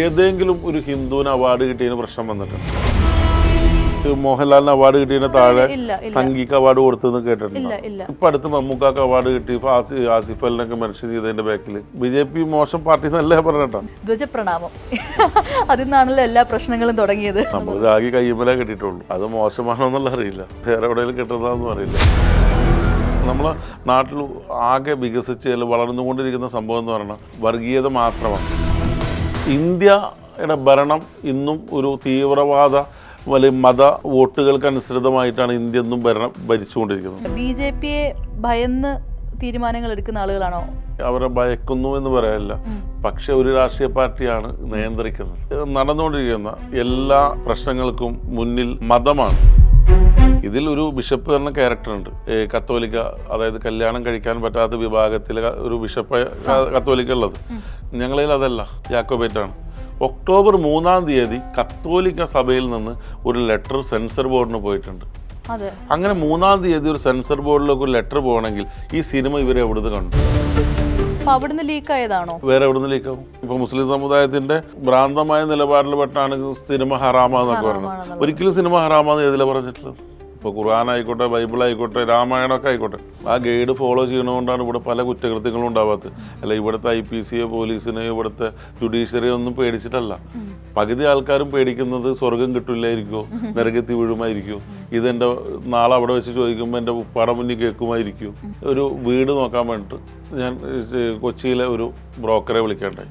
ഏതെങ്കിലും ഒരു ഹിന്ദുവിന് അവാർഡ് കിട്ടിയതിന് പ്രശ്നം വന്നിട്ടുണ്ട്? മോഹൻലാലിന് അവാർഡ് കിട്ടിയതിന് താഴെ സംഗീക്ക് അവാർഡ് കൊടുത്തെന്ന് കേട്ടിട്ടുണ്ട്. ഇപ്പൊ അടുത്ത് മമ്മൂക്കാക്ക് അവാർഡ് കിട്ടി, ആസിഫ് അലിനൊക്കെ മെൻഷൻ ചെയ്തതിന്റെ ബാക്കിൽ BJP മോശം പാർട്ടി എന്നല്ലേ പറഞ്ഞിട്ടാ? ധ്വജപ്രണാമം അതിൽ നിന്നാണല്ലോ എല്ലാ പ്രശ്നങ്ങളും തുടങ്ങിയത്. നമ്മൾ രാഗി കയ്യുമലേ കിട്ടിയിട്ടുള്ളൂ. അത് മോശമാണോ എന്നുള്ള അറിയില്ല, വേറെ എവിടെയെങ്കിലും കിട്ടുന്നതാണെന്നും അറിയില്ല. നമ്മളെ നാട്ടിൽ ആകെ വികസിച്ച് വളർന്നുകൊണ്ടിരിക്കുന്ന സംഭവം എന്ന് പറയുന്നത് വർഗീയത മാത്രമാണ്. ഇന്ത്യയുടെ ഭരണം ഇന്നും ഒരു തീവ്രവാദ വലിയ മത വോട്ടുകൾക്കനുസൃതമായിട്ടാണ് ഇന്ത്യ എന്നും ഭരിച്ചുകൊണ്ടിരിക്കുന്നത്. BJPയെ ഭയന്ന് തീരുമാനങ്ങൾ എടുക്കുന്ന ആളുകളാണോ? അവരെ ഭയക്കുന്നു എന്ന് പറയല്ല, പക്ഷെ ഒരു രാഷ്ട്രീയ പാർട്ടിയാണ് നിയന്ത്രിക്കുന്നത്. നടന്നുകൊണ്ടിരിക്കുന്ന എല്ലാ പ്രശ്നങ്ങൾക്കും മുന്നിൽ മതമാണ്. ഇതിൽ ഒരു ബിഷപ്പ് എന്ന ക്യാരക്ടറുണ്ട്, കത്തോലിക്ക, അതായത് കല്യാണം കഴിക്കാൻ പറ്റാത്ത വിഭാഗത്തിലെ ഒരു ബിഷപ്പ് കത്തോലിക്ക ഉള്ളത്. ഞങ്ങളിൽ അതല്ല, ജാക്കോബേറ്റാണ്. ഒക്ടോബർ 3-ാം തീയതി കത്തോലിക്ക സഭയിൽ നിന്ന് ഒരു ലെറ്റർ സെൻസർ ബോർഡിന് പോയിട്ടുണ്ട്. അങ്ങനെ 3-ാം തീയതി ഒരു സെൻസർ ബോർഡിലേക്ക് ഒരു ലെറ്റർ പോകണമെങ്കിൽ ഈ സിനിമ ഇവരെ എവിടുന്ന് കണ്ടു? അവിടുന്ന് ലീക്കായതാണോ? വേറെ എവിടുന്ന് ലീക്കാവും? ഇപ്പൊ മുസ്ലിം സമുദായത്തിന്റെ ഭ്രാന്തമായ നിലപാടിൽ പെട്ടാണ് സിനിമ ഹറാമാന്നൊക്കെ പറയുന്നത്. ഒരിക്കലും സിനിമ ഹറാമാന്ന് ഏതിലാണ് പറഞ്ഞിട്ടുള്ളത്? ഇപ്പോൾ ഖുർആൻ ആയിക്കോട്ടെ, ബൈബിൾ ആയിക്കോട്ടെ, രാമായണമൊക്കെ ആയിക്കോട്ടെ, ആ ഗൈഡ് ഫോളോ ചെയ്യണതുകൊണ്ടാണ് ഇവിടെ പല കുറ്റകൃത്യങ്ങളും ഉണ്ടാവാത്തത്. അല്ല, ഇവിടുത്തെ IPCയോ പോലീസിനെയോ ഇവിടുത്തെ ജുഡീഷ്യറിയോ ഒന്നും പേടിച്ചിട്ടല്ല. പകുതി ആൾക്കാരും പേടിക്കുന്നത് സ്വർഗം കിട്ടില്ലായിരിക്കുമോ, നരകത്തി വീഴുമായിരിക്കുമോ, ഇതെൻ്റെ നാളെ അവിടെ വെച്ച് ചോദിക്കുമ്പോൾ എൻ്റെ ഉപ്പാടെ മുന്നിൽ കേൾക്കുമായിരിക്കും. ഒരു വീട് നോക്കാൻ വേണ്ടിയിട്ട് ഞാൻ കൊച്ചിയിലെ ഒരു ബ്രോക്കറെ വിളിക്കേണ്ടായി.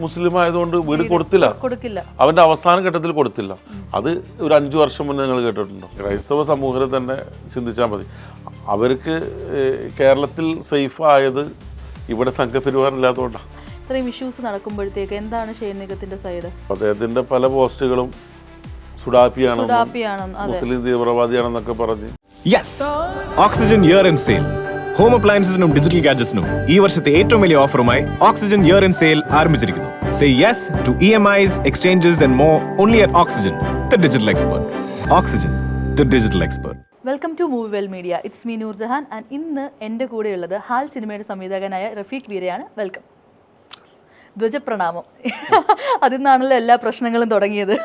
മുസ്ലിം ആയതുകൊണ്ട് വീട് കൊടുത്തില്ല, അവന്റെ അവസാന ഘട്ടത്തിൽ കൊടുത്തില്ല. അത് ഒരു 5 വർഷം മുന്നേ നിങ്ങൾ കേട്ടിട്ടുണ്ടോ? ക്രൈസ്തവ സമൂഹത്തെ തന്നെ ചിന്തിച്ചാൽ മതി. അവർക്ക് കേരളത്തിൽ സേഫ് ആയത് ഇവിടെ സംഘപരിവാറില്ലാത്തതുകൊണ്ടാണ്. ഇത്രയും ഇഷ്യൂസ് നടക്കുമ്പോഴത്തേക്ക് എന്താണ് ഷെയ്നികത്തിന്റെ സൈഡ്? അദ്ദേഹത്തിന്റെ പല പോസ്റ്റുകളും സുഡാപ്പിയാണ്, മുസ്ലിം തീവ്രവാദിയാണെന്നൊക്കെ പറഞ്ഞ്. Oxygen year end sale home അപ്ലയൻസിനും ഡിജിറ്റൽ ഗാഡ്ജറ്റ്സിനും ഈ വർഷത്തെ ഏറ്റവും വലിയ ഓഫറുമായി ഓക്സിജൻ ഇയർ ആൻഡ് സെയിൽ ആരംഭിച്ചിരിക്കുന്നു. Say yes to EMIs, exchanges and more only at Oxygen, the digital expert. Oxygen, the digital expert. Welcome to Movie Well Media. It's me Noorjahan and ഇന്ന് എൻ്റെ കൂടെയുള്ളത് ഹാൽ സിനിമയുടെ സംവിധായകനായ റഫീഖ് വീരയാണ്. വെൽക്കം. ധ്വജപ്രണാമം അതിൽ നിന്നാണല്ലോ എല്ലാ പ്രശ്നങ്ങളും തുടങ്ങിയത്.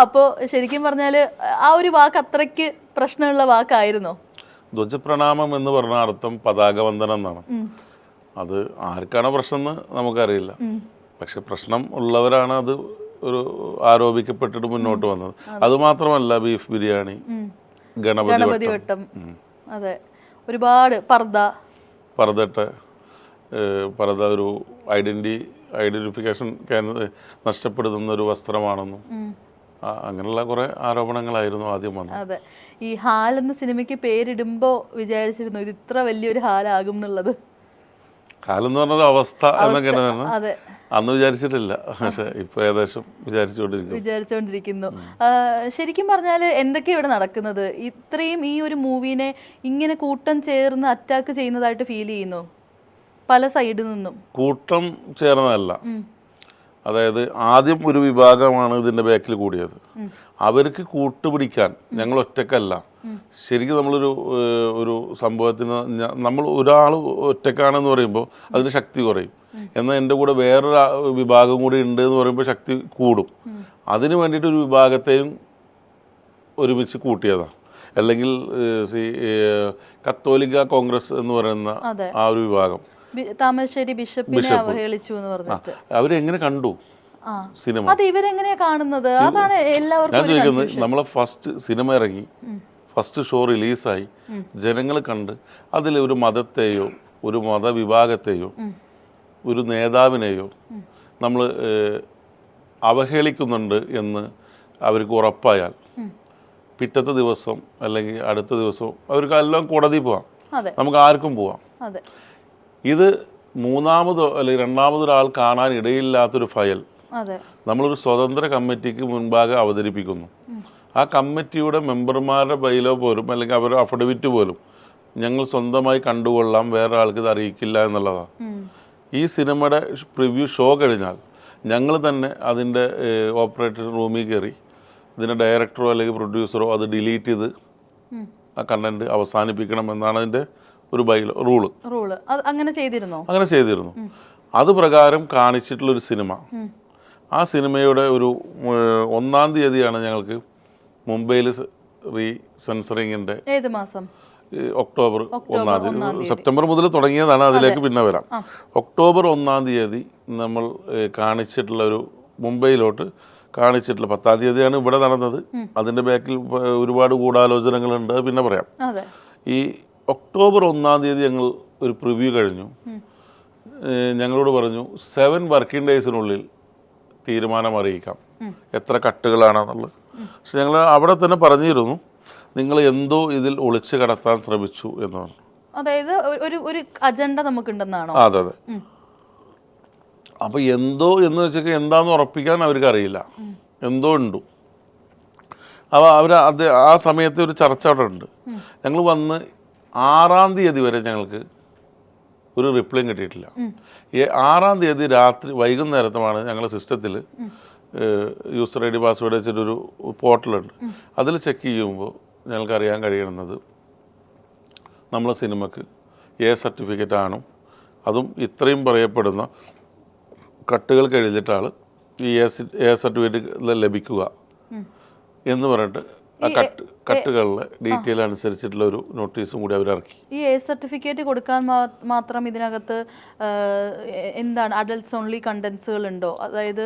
അപ്പോൾ ശരിക്കും പറഞ്ഞാൽ ആ ഒരു വാക്ക് അത്രയ്ക്ക് പ്രശ്നമുള്ള വാക്കായിരുന്നോ? ധ്വജപ്രണാമം എന്ന് പറഞ്ഞ അർത്ഥം പതാകവന്ദനം എന്നാണ്. അത് ആർക്കാണ് പ്രശ്നം എന്ന് നമുക്കറിയില്ല, പക്ഷെ പ്രശ്നം ഉള്ളവരാണ് അത് ഒരു ആരോപിക്കപ്പെട്ടിട്ട് മുന്നോട്ട് വന്നത്. അതുമാത്രമല്ല, ബീഫ് ബിരിയാണി, ഗണപതി വട്ടം, അതെ, ഒരുപാട് പർദ്ദ ഒരു ഐഡന്റിഫിക്കേഷൻ നഷ്ടപ്പെടുത്തുന്ന ഒരു വസ്ത്രമാണെന്നും അങ്ങനെയുള്ള കുറെ ആരോപണങ്ങളായിരുന്നു ആദ്യം വന്നത്. അതെ, ഈ ഹാൽ എന്ന സിനിമയ്ക്ക് പേരിടുമ്പോൾ വിചാരിച്ചിരുന്നു ഇത് ഇത്ര വലിയൊരു ഹാലാകും എന്നുള്ളത്? ഹാലെന്ന് പറഞ്ഞൊരു അവസ്ഥ എന്നൊക്കെയാണ് അന്ന് വിചാരിച്ചിട്ടില്ല, പക്ഷെ ഇപ്പൊ ഏകദേശം വിചാരിച്ചുകൊണ്ടിരിക്കുന്നു. ശരിക്കും പറഞ്ഞാൽ എന്തൊക്കെയാണ് ഇവിടെ നടക്കുന്നത്? ഇത്രയും ഈ ഒരു മൂവിനെ ഇങ്ങനെ കൂട്ടം ചേർന്ന് അറ്റാക്ക് ചെയ്യുന്നതായിട്ട് ഫീൽ ചെയ്യുന്നു പല സൈഡിൽ നിന്നും. കൂട്ടം ചേർന്നതല്ല, അതായത് ആദ്യം ഒരു വിഭാഗമാണ് ഇതിൻ്റെ ബാക്കിൽ കൂടിയത്. അവർക്ക് കൂട്ടുപിടിക്കാൻ ഞങ്ങൾ ഒറ്റക്കല്ല. ശരിക്കും ഒരു സംഭവത്തിന് നമ്മൾ ഒരാൾ ഒറ്റക്കാണെന്ന് പറയുമ്പോൾ അതിന് ശക്തി കുറയും. എന്നാൽ എൻ്റെ കൂടെ വേറൊരു വിഭാഗം കൂടി ഉണ്ട് എന്ന് പറയുമ്പോൾ ശക്തി കൂടും. അതിന് വേണ്ടിയിട്ട് ഒരു വിഭാഗത്തെയും ഒരുമിച്ച് കൂട്ടിയതാണ്. അല്ലെങ്കിൽ കത്തോലിക്ക കോൺഗ്രസ് എന്ന് പറയുന്ന ആ ഒരു വിഭാഗം താമരശ്ശേരി ബിഷപ്പിനെ അവഹേളിച്ചു എന്ന് പറഞ്ഞിട്ട് അവരെങ്ങനെ കണ്ടു സിനിമ? അത് ഇവരെങ്ങനെയാ കാണുന്നത്? അതാണ് എല്ലാവർക്കും ഞാൻ ചോദിക്കുന്നത്. നമ്മളെ ഫസ്റ്റ് സിനിമ ഇറങ്ങി, ഫസ്റ്റ് ഷോ റിലീസായി, ജനങ്ങൾ കണ്ട് അതിൽ ഒരു മതത്തെയോ ഒരു മതവിഭാഗത്തെയോ ഒരു നേതാവിനെയോ നമ്മൾ അവഹേളിക്കുന്നുണ്ട് എന്ന് അവർക്ക് ഉറപ്പായാൽ പിറ്റത്തെ ദിവസം അല്ലെങ്കിൽ അടുത്ത ദിവസം അവർക്ക് എല്ലാം കോടതി പോവാം, നമുക്ക് ആർക്കും പോവാം. ഇത് മൂന്നാമതോ അല്ലെങ്കിൽ രണ്ടാമതൊരാൾ കാണാൻ ഇടയില്ലാത്തൊരു ഫയൽ നമ്മളൊരു സ്വതന്ത്ര കമ്മിറ്റിക്ക് മുൻപാകെ അവതരിപ്പിക്കുന്നു. ആ കമ്മിറ്റിയുടെ മെമ്പർമാരുടെ ബൈലോ പോലും അല്ലെങ്കിൽ അവരുടെ അഫിഡവിറ്റ് പോലും ഞങ്ങൾ സ്വന്തമായി കണ്ടുകൊള്ളാം, വേറെ ആൾക്ക് ഇത് അറിയിക്കില്ല എന്നുള്ളതാണ്. ഈ സിനിമയുടെ പ്രിവ്യൂ ഷോ കഴിഞ്ഞാൽ ഞങ്ങൾ തന്നെ അതിൻ്റെ ഓപ്പറേറ്റർ റൂമിൽ കയറി ഇതിൻ്റെ ഡയറക്ടറോ അല്ലെങ്കിൽ പ്രൊഡ്യൂസറോ അത് ഡിലീറ്റ് ചെയ്ത് ആ കണ്ടന്റ് അവസാനിപ്പിക്കണം എന്നാണ് അതിൻ്റെ ഒരു റൂള്. അങ്ങനെ ചെയ്തിരുന്നു. അത് പ്രകാരം കാണിച്ചിട്ടുള്ളൊരു സിനിമ. ആ സിനിമയുടെ ഒരു 1-ാം തീയതിയാണ് ഞങ്ങൾക്ക് മുംബൈയിൽ സെൻസറിങ്ങിൻ്റെ. ഏത് മാസം? ഒക്ടോബർ 1-ാം തീയതി. സെപ്റ്റംബർ മുതൽ തുടങ്ങിയതാണ്, അതിലേക്ക് പിന്നെ വരാം. ഒക്ടോബർ 1-ാം തീയതി നമ്മൾ കാണിച്ചിട്ടുള്ള ഒരു മുംബൈയിലോട്ട് കാണിച്ചിട്ടുള്ള 10-ാം തീയതിയാണ് ഇവിടെ നടന്നത്. അതിൻ്റെ ബാക്കിൽ ഒരുപാട് ഗൂഢാലോചനകളുണ്ട്, പിന്നെ പറയാം. ഈ ഒക്ടോബർ 1-ാം തീയതി ഞങ്ങൾ ഒരു പ്രിവ്യൂ കഴിഞ്ഞു. ഞങ്ങളോട് പറഞ്ഞു 7 വർക്കിംഗ് ഡേയ്സിനുള്ളിൽ തീരുമാനം അറിയിക്കാം എത്ര കട്ടുകളാണെന്നുള്ളത്. പക്ഷെ ഞങ്ങൾ അവിടെ തന്നെ പറഞ്ഞിരുന്നു, നിങ്ങൾ എന്തോ ഇതിൽ ഒളിച്ചു കടത്താൻ ശ്രമിച്ചു എന്ന് പറഞ്ഞു. അതായത് ഒരു അജണ്ട നമുക്കുണ്ടെന്നാണോ? അതെ അതെ. അപ്പോൾ എന്തോ എന്ന് വെച്ചാൽ എന്താണെന്ന് ഉറപ്പിക്കാൻ അവർക്ക് അറിയില്ല, എന്തോ ഉണ്ട്. അപ്പോൾ അത് ആ സമയത്ത് ഒരു ചർച്ച അവിടെ ഉണ്ട്. ഞങ്ങൾ വന്ന് 6-ാം തീയതി വരെ ഞങ്ങൾക്ക് ഒരു റിപ്ലൈയും കിട്ടിയിട്ടില്ല. 6-ാം തീയതി രാത്രി വൈകുന്നേരത്തുമാണ് ഞങ്ങളുടെ സിസ്റ്റത്തിൽ യൂസർ ഐ ഡി പാസ്വേഡ് വെച്ചിട്ടൊരു പോർട്ടലുണ്ട്. അതിൽ ചെക്ക് ചെയ്യുമ്പോൾ ഞങ്ങൾക്ക് അറിയാൻ കഴിയുന്നത് നമ്മളെ സിനിമക്ക് എ സർട്ടിഫിക്കറ്റ് ആണ്, അതും ഇത്രയും പറയപ്പെടുന്ന കട്ടുകൾക്ക് എഴുതിയിട്ടാണ് ഈ എ സർട്ടിഫിക്കറ്റ് ലഭിക്കുക എന്ന് പറഞ്ഞിട്ട് ആ കട്ടുകളിലെ ഡീറ്റെയിൽ അനുസരിച്ചിട്ടുള്ള ഒരു നോട്ടീസും കൂടി അവരിറക്കി. ഈ എ സർട്ടിഫിക്കറ്റ് കൊടുക്കാൻ മാത്രം ഇതിനകത്ത് എന്താണ് അഡൽട്ട്സ് ഓൺലി കണ്ടന്റ്സുകൾ ഉണ്ടോ? അതായത്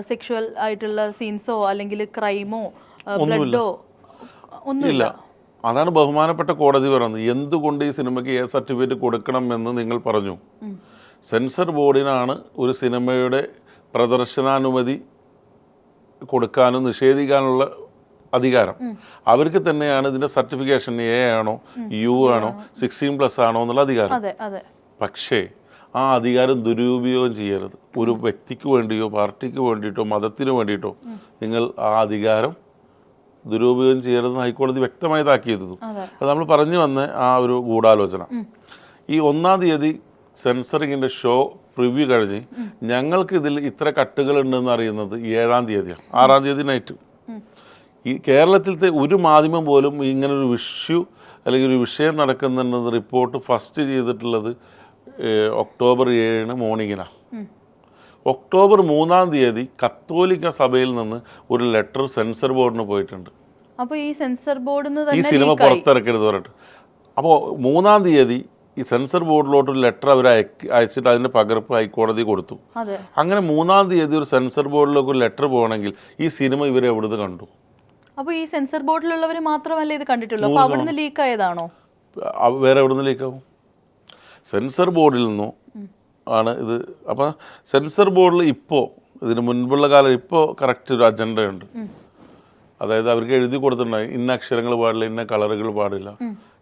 സെക്ഷുവൽ ആയിട്ടുള്ള സീൻസോ അല്ലെങ്കിൽ ക്രൈമോ ബ്ലഡോ ഒന്നുമില്ല? അതാണ് ബഹുമാനപ്പെട്ട കോടതി പറയുന്നത്. എന്തുകൊണ്ട് ഈ സിനിമയ്ക്ക് എ സർട്ടിഫിക്കറ്റ് കൊടുക്കണമെന്ന് നിങ്ങൾ പറഞ്ഞു. സെൻസർ ബോർഡിനാണ് ഒരു സിനിമയുടെ പ്രദർശനാനുമതി കൊടുക്കാനും നിഷേധിക്കാനുള്ള അധികാരം. അവർക്ക് തന്നെയാണ് ഇതിൻ്റെ സർട്ടിഫിക്കേഷൻ എ ആണോ യു ആണോ 16+ ആണോ എന്നുള്ള അധികാരം. പക്ഷേ ആ അധികാരം ദുരുപയോഗം ചെയ്യരുത്. ഒരു വ്യക്തിക്ക് വേണ്ടിയോ പാർട്ടിക്ക് വേണ്ടിയിട്ടോ മതത്തിന് വേണ്ടിയിട്ടോ നിങ്ങൾ ആ അധികാരം ദുരുപയോഗം ചെയ്യരുതെന്ന് ഹൈക്കോടതി വ്യക്തമായി താക്കീത്. അത് നമ്മൾ പറഞ്ഞു വന്ന ആ ഒരു ഗൂഢാലോചന ഈ 1-ാം തീയതി സെൻസറിങ്ങിൻ്റെ ഷോ പ്രിവ്യൂ കഴിഞ്ഞ് ഞങ്ങൾക്ക് ഇതിൽ ഇത്ര കട്ടുകളുണ്ടെന്ന് അറിയുന്നത് 7-ാം തീയതിയാണ്. 6-ാം തീയതി നൈറ്റ് ഈ കേരളത്തിലത്തെ ഒരു മാധ്യമം പോലും ഇങ്ങനൊരു ഇഷ്യൂ അല്ലെങ്കിൽ ഒരു വിഷയം നടക്കുന്നുണ്ടെന്ന് റിപ്പോർട്ട് ഫസ്റ്റ് ചെയ്തിട്ടുള്ളത് ഒക്ടോബർ 7 മോർണിംഗിനാണ്. ഒക്ടോബർ 3-ാം തീയതി കത്തോലിക്ക സഭയിൽ നിന്ന് ഒരു ലെറ്റർ സെൻസർ ബോർഡിന് പോയിട്ടുണ്ട്. അപ്പോൾ ഈ സെൻസർ ബോർഡിന് ഈ സിനിമ പുറത്തിറക്കരുത് പറഞ്ഞിട്ട്. അപ്പോൾ 3-ാം തീയതി ഈ സെൻസർ ബോർഡിലോട്ടൊരു ലെറ്റർ അവർ അയച്ചിട്ട് അതിൻ്റെ പകർപ്പ് ഹൈക്കോടതി കൊടുത്തു. അങ്ങനെ 3-ാം തീയതി ഒരു സെൻസർ ബോർഡിലേക്ക് ഒരു ലെറ്റർ പോകണമെങ്കിൽ ഈ സിനിമ ഇവർ എവിടുന്ന് കണ്ടു? അപ്പോൾ ഈ സെൻസർ ബോർഡിലുള്ളവർ മാത്രമല്ല ഇത് കണ്ടിട്ടുള്ളൂ. അപ്പോൾ അവിടുന്ന് ലീക്ക് ആയതാണോ? വേറെ എവിടുന്ന് ലീക്കാവും? സെൻസർ ബോർഡിൽ നിന്നോ ആണ് ഇത്. അപ്പം സെൻസർ ബോർഡിൽ ഇപ്പോൾ ഇതിന് മുൻപുള്ള കാലം ഇപ്പോൾ കറക്റ്റ് ഒരു അജണ്ടയുണ്ട്. അതായത് അവർക്ക് എഴുതി കൊടുത്തിട്ടുണ്ടായി ഇന്ന അക്ഷരങ്ങൾ പാടില്ല, ഇന്ന കളറുകൾ പാടില്ല,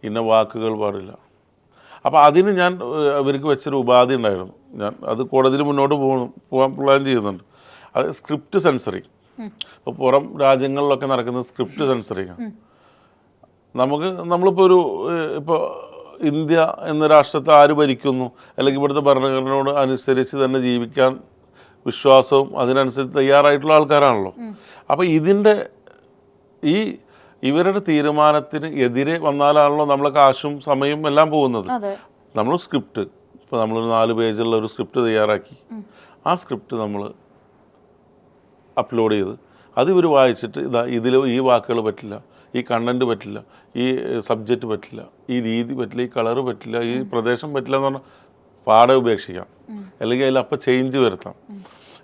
ഇന്ന വാക്കുകൾ പാടില്ല. അപ്പോൾ അതിന് ഞാൻ അവർക്ക് വെച്ചൊരു ഉപാധി ഉണ്ടായിരുന്നു. ഞാൻ അത് കോടതിയിൽ മുന്നോട്ട് പോകാൻ പ്ലാൻ ചെയ്യുന്നുണ്ട്. അത് സ്ക്രിപ്റ്റ് സെൻസറിങ്. ഇപ്പോൾ പുറം രാജ്യങ്ങളിലൊക്കെ നടക്കുന്ന സ്ക്രിപ്റ്റ് സെൻസറിങ് നമ്മളിപ്പോൾ ഇപ്പോൾ ഇന്ത്യ എന്ന രാഷ്ട്രത്തെ ആര് ഭരിക്കുന്നു അല്ലെങ്കിൽ ഇവിടുത്തെ ഭരണഘടനയോട് അനുസരിച്ച് തന്നെ ജീവിക്കാൻ വിശ്വാസവും അതിനനുസരിച്ച് തയ്യാറായിട്ടുള്ള ആൾക്കാരാണല്ലോ. അപ്പോൾ ഇവരുടെ തീരുമാനത്തിന് എതിരെ വന്നാലാണല്ലോ നമ്മളെ കാശും സമയവും എല്ലാം പോകുന്നത്. നമ്മൾ സ്ക്രിപ്റ്റ് ഇപ്പോൾ നമ്മളൊരു 4 പേജുള്ള ഒരു സ്ക്രിപ്റ്റ് തയ്യാറാക്കി ആ സ്ക്രിപ്റ്റ് നമ്മൾ അപ്ലോഡ് ചെയ്ത് അത് ഇവർ വായിച്ചിട്ട് ഇതിൽ ഈ വാക്കുകൾ പറ്റില്ല, ഈ കണ്ടൻറ്റ് പറ്റില്ല, ഈ സബ്ജക്റ്റ് പറ്റില്ല, ഈ രീതി പറ്റില്ല, ഈ കളറ് പറ്റില്ല, ഈ പ്രദേശം പറ്റില്ല എന്ന് പറഞ്ഞാൽ പാടെ ഉപേക്ഷിക്കാം, അല്ലെങ്കിൽ അതിൽ അപ്പം ചേഞ്ച് വരുത്താം.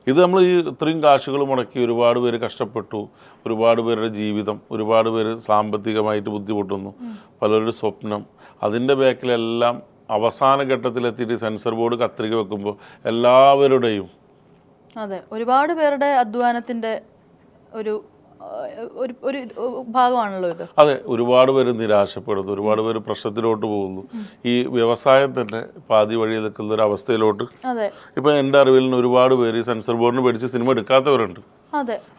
ഇത് നമ്മൾ ഈ ഇത്രയും കാശുകൾ മുടക്കി ഒരുപാട് പേര് കഷ്ടപ്പെട്ടു, ഒരുപാട് പേരുടെ ജീവിതം, ഒരുപാട് പേര് സാമ്പത്തികമായിട്ട് ബുദ്ധിമുട്ടുന്നു, പലരുടെ സ്വപ്നം, അതിൻ്റെ ബാക്കിലെല്ലാം അവസാന ഘട്ടത്തിലെത്തിയിട്ട് സെൻസർ ബോർഡ് കത്രിക വെക്കുമ്പോൾ എല്ലാവരുടെയും ഒരുപാട് പേരുടെ അധ്വാനത്തിൻ്റെ ഒരു ഭാഗമാണല്ലോ ഇത്. അതെ, ഒരുപാട് പേര് നിരാശപ്പെടുന്നു, ഒരുപാട് പേര് പ്രശ്നത്തിലോട്ട് പോകുന്നു. ഈ വ്യവസായം തന്നെ പാതി വഴി നിൽക്കുന്ന ഒരു അവസ്ഥയിലോട്ട് ഇപ്പം എൻ്റെ അറിവിൽ ഒരുപാട് പേര് സെൻസർ ബോർഡിന് പേടിച്ച് സിനിമ എടുക്കാത്തവരുണ്ട്.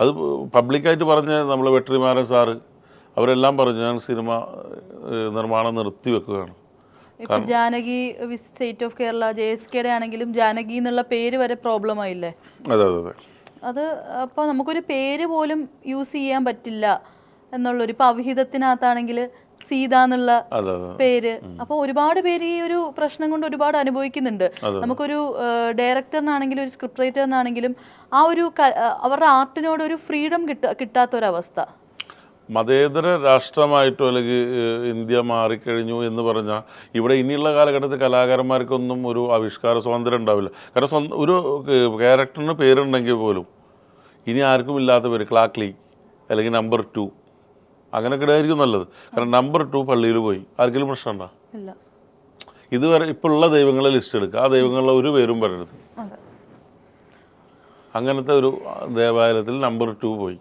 അത് പബ്ലിക്കായിട്ട് പറഞ്ഞ നമ്മളെ വെട്രിമാരൻ സാറ് അവരെല്ലാം പറഞ്ഞു ഞാൻ സിനിമ നിർമ്മാണം നിർത്തി വെക്കുകയാണ്. ഇപ്പം ജാനകി സ്റ്റേറ്റ് ഓഫ് കേരള JSKയുടെ ആണെങ്കിലും ജാനകി എന്നുള്ള പേര് വരെ പ്രോബ്ലം ആയില്ലേ? അത് അപ്പോൾ നമുക്കൊരു പേര് പോലും യൂസ് ചെയ്യാൻ പറ്റില്ല എന്നുള്ളൊരു. ഇപ്പോൾ അവിഹിതത്തിനകത്താണെങ്കിൽ സീത എന്നുള്ള പേര്. അപ്പൊ ഒരുപാട് പേര് ഈ ഒരു പ്രശ്നം കൊണ്ട് ഒരുപാട് അനുഭവിക്കുന്നുണ്ട്. നമുക്കൊരു ഡയറക്ടറിനാണെങ്കിലും ഒരു സ്ക്രിപ്റ്റ് റൈറ്ററിനാണെങ്കിലും ആ ഒരു അവരുടെ ആർട്ടിനോട് ഒരു ഫ്രീഡം കിട്ടാത്തൊരവസ്ഥ. മതേതര രാഷ്ട്രമായിട്ടോ അല്ലെങ്കിൽ ഇന്ത്യ മാറിക്കഴിഞ്ഞു എന്ന് പറഞ്ഞാൽ ഇവിടെ ഇനിയുള്ള കാലഘട്ടത്തിൽ കലാകാരന്മാർക്കൊന്നും ഒരു ആവിഷ്കാര സ്വാതന്ത്ര്യം ഉണ്ടാവില്ല. കാരണം ഒരു ക്യാരക്ടറിന് പേരുണ്ടെങ്കിൽ പോലും ഇനി ആർക്കും ഇല്ലാത്ത പേര് ക്ലാക്ലി അല്ലെങ്കിൽ നമ്പർ 2 അങ്ങനെയൊക്കെ ആയിരിക്കും നല്ലത്. കാരണം നമ്പർ 2 പള്ളിയിൽ പോയി ആർക്കെങ്കിലും പ്രശ്നമുണ്ടോ? ഇതുവരെ ഇപ്പോൾ ഉള്ള ദൈവങ്ങളെ ലിസ്റ്റ് എടുക്കുക, ആ ദൈവങ്ങളുടെ ഒരു പേരും പറയരുത്. അങ്ങനത്തെ ഒരു ദേവാലയത്തിൽ നമ്പർ 2 പോയി,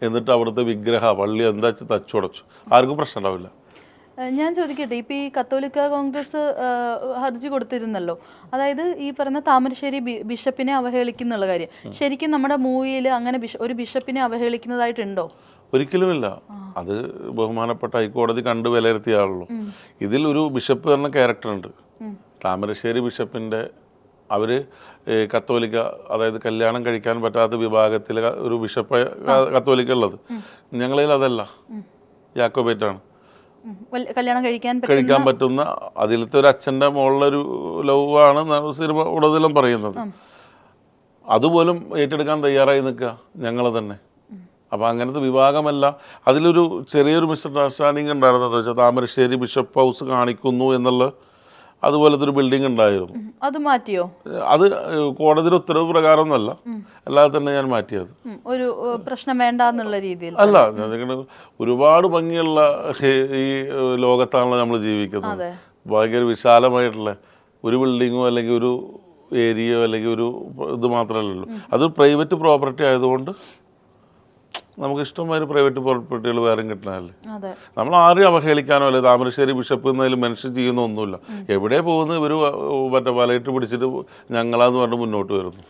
എന്നിട്ട് അവിടുത്തെ വിഗ്രഹ പള്ളി എന്താ വെച്ചാൽ തച്ചുടച്ചു, ആർക്കും പ്രശ്നം ഉണ്ടാവില്ല. ഞാൻ ചോദിക്കട്ടെ, ഇപ്പം ഈ കത്തോലിക്ക കോൺഗ്രസ് ഹർജി കൊടുത്തിരുന്നല്ലോ, അതായത് ഈ പറഞ്ഞ താമരശ്ശേരി ബിഷപ്പിനെ അവഹേളിക്കുന്നുള്ള കാര്യം ശരിക്കും നമ്മുടെ മൂവിയിൽ അങ്ങനെ ഒരു ബിഷപ്പിനെ അവഹേളിക്കുന്നതായിട്ടുണ്ടോ? ഒരിക്കലുമില്ല. അത് ബഹുമാനപ്പെട്ട ഹൈക്കോടതി കണ്ട് വിലയിരുത്തിയാണല്ലോ. ഇതിൽ ഒരു ബിഷപ്പ് പറഞ്ഞ ക്യാരക്ടറുണ്ട്. താമരശ്ശേരി ബിഷപ്പിൻ്റെ അവർ കത്തോലിക്ക, അതായത് കല്യാണം കഴിക്കാൻ പറ്റാത്ത വിഭാഗത്തിലെ ഒരു ബിഷപ്പ് കത്തോലിക്ക ഉള്ളത്. ഞങ്ങളിൽ അതല്ല, യാക്കോബേറ്റാണ്. കല്യാണം കഴിക്കാൻ പറ്റുന്ന അതിലത്തെ ഒരു അച്ഛൻ്റെ മുകളിലൊരു ലവ് ആണ് സിനിമ ഉടനെല്ലാം പറയുന്നത്. അതുപോലും ഏറ്റെടുക്കാൻ തയ്യാറായി നിൽക്കുക ഞങ്ങൾ തന്നെ. അപ്പോൾ അങ്ങനത്തെ വിഭാഗമല്ല. അതിലൊരു ചെറിയൊരു മിസ്അണ്ടർസ്റ്റാൻഡിങ് ഉണ്ടായിരുന്നത് വെച്ചാൽ താമരശ്ശേരി ബിഷപ്പ് ഹൗസ് കാണിക്കുന്നു എന്നുള്ള അതുപോലത്തെ ഒരു ബിൽഡിംഗ് ഉണ്ടായിരുന്നു. അത് മാറ്റിയോ? അത് കോടതിയുടെ ഉത്തരവ് പ്രകാരമൊന്നുമല്ല, അല്ലാതെ തന്നെ ഞാൻ മാറ്റിയത്. ഒരു പ്രശ്നം വേണ്ടെന്നുള്ള രീതിയിൽ അല്ല. ഒരുപാട് ഭംഗിയുള്ള ഈ ലോകത്താണല്ലോ നമ്മൾ ജീവിക്കുന്നത്. ഭയങ്കര വിശാലമായിട്ടുള്ള ഒരു ബിൽഡിങ്ങോ അല്ലെങ്കിൽ ഒരു ഏരിയയോ അല്ലെങ്കിൽ ഒരു ഇത് മാത്രമല്ലല്ലോ. അത് പ്രൈവറ്റ് പ്രോപ്പർട്ടി ആയതുകൊണ്ട് നമുക്ക് ഇഷ്ടമായ പ്രൈവറ്റ് പ്രോപ്പർട്ടികൾ വേറെ കിട്ടണമല്ലേ. നമ്മൾ ആരെയും അവഹേളിക്കാനോ അല്ലെ താമരശ്ശേരി ബിഷപ്പ് എന്നതിൽ മെൻഷൻ ചെയ്യുന്ന ഒന്നുമില്ല. എവിടെ പോകുന്നു ഇവർ മറ്റേ വലയിട്ട് പിടിച്ചിട്ട് ഞങ്ങളാന്ന് പറഞ്ഞ് മുന്നോട്ട് വരുന്നു.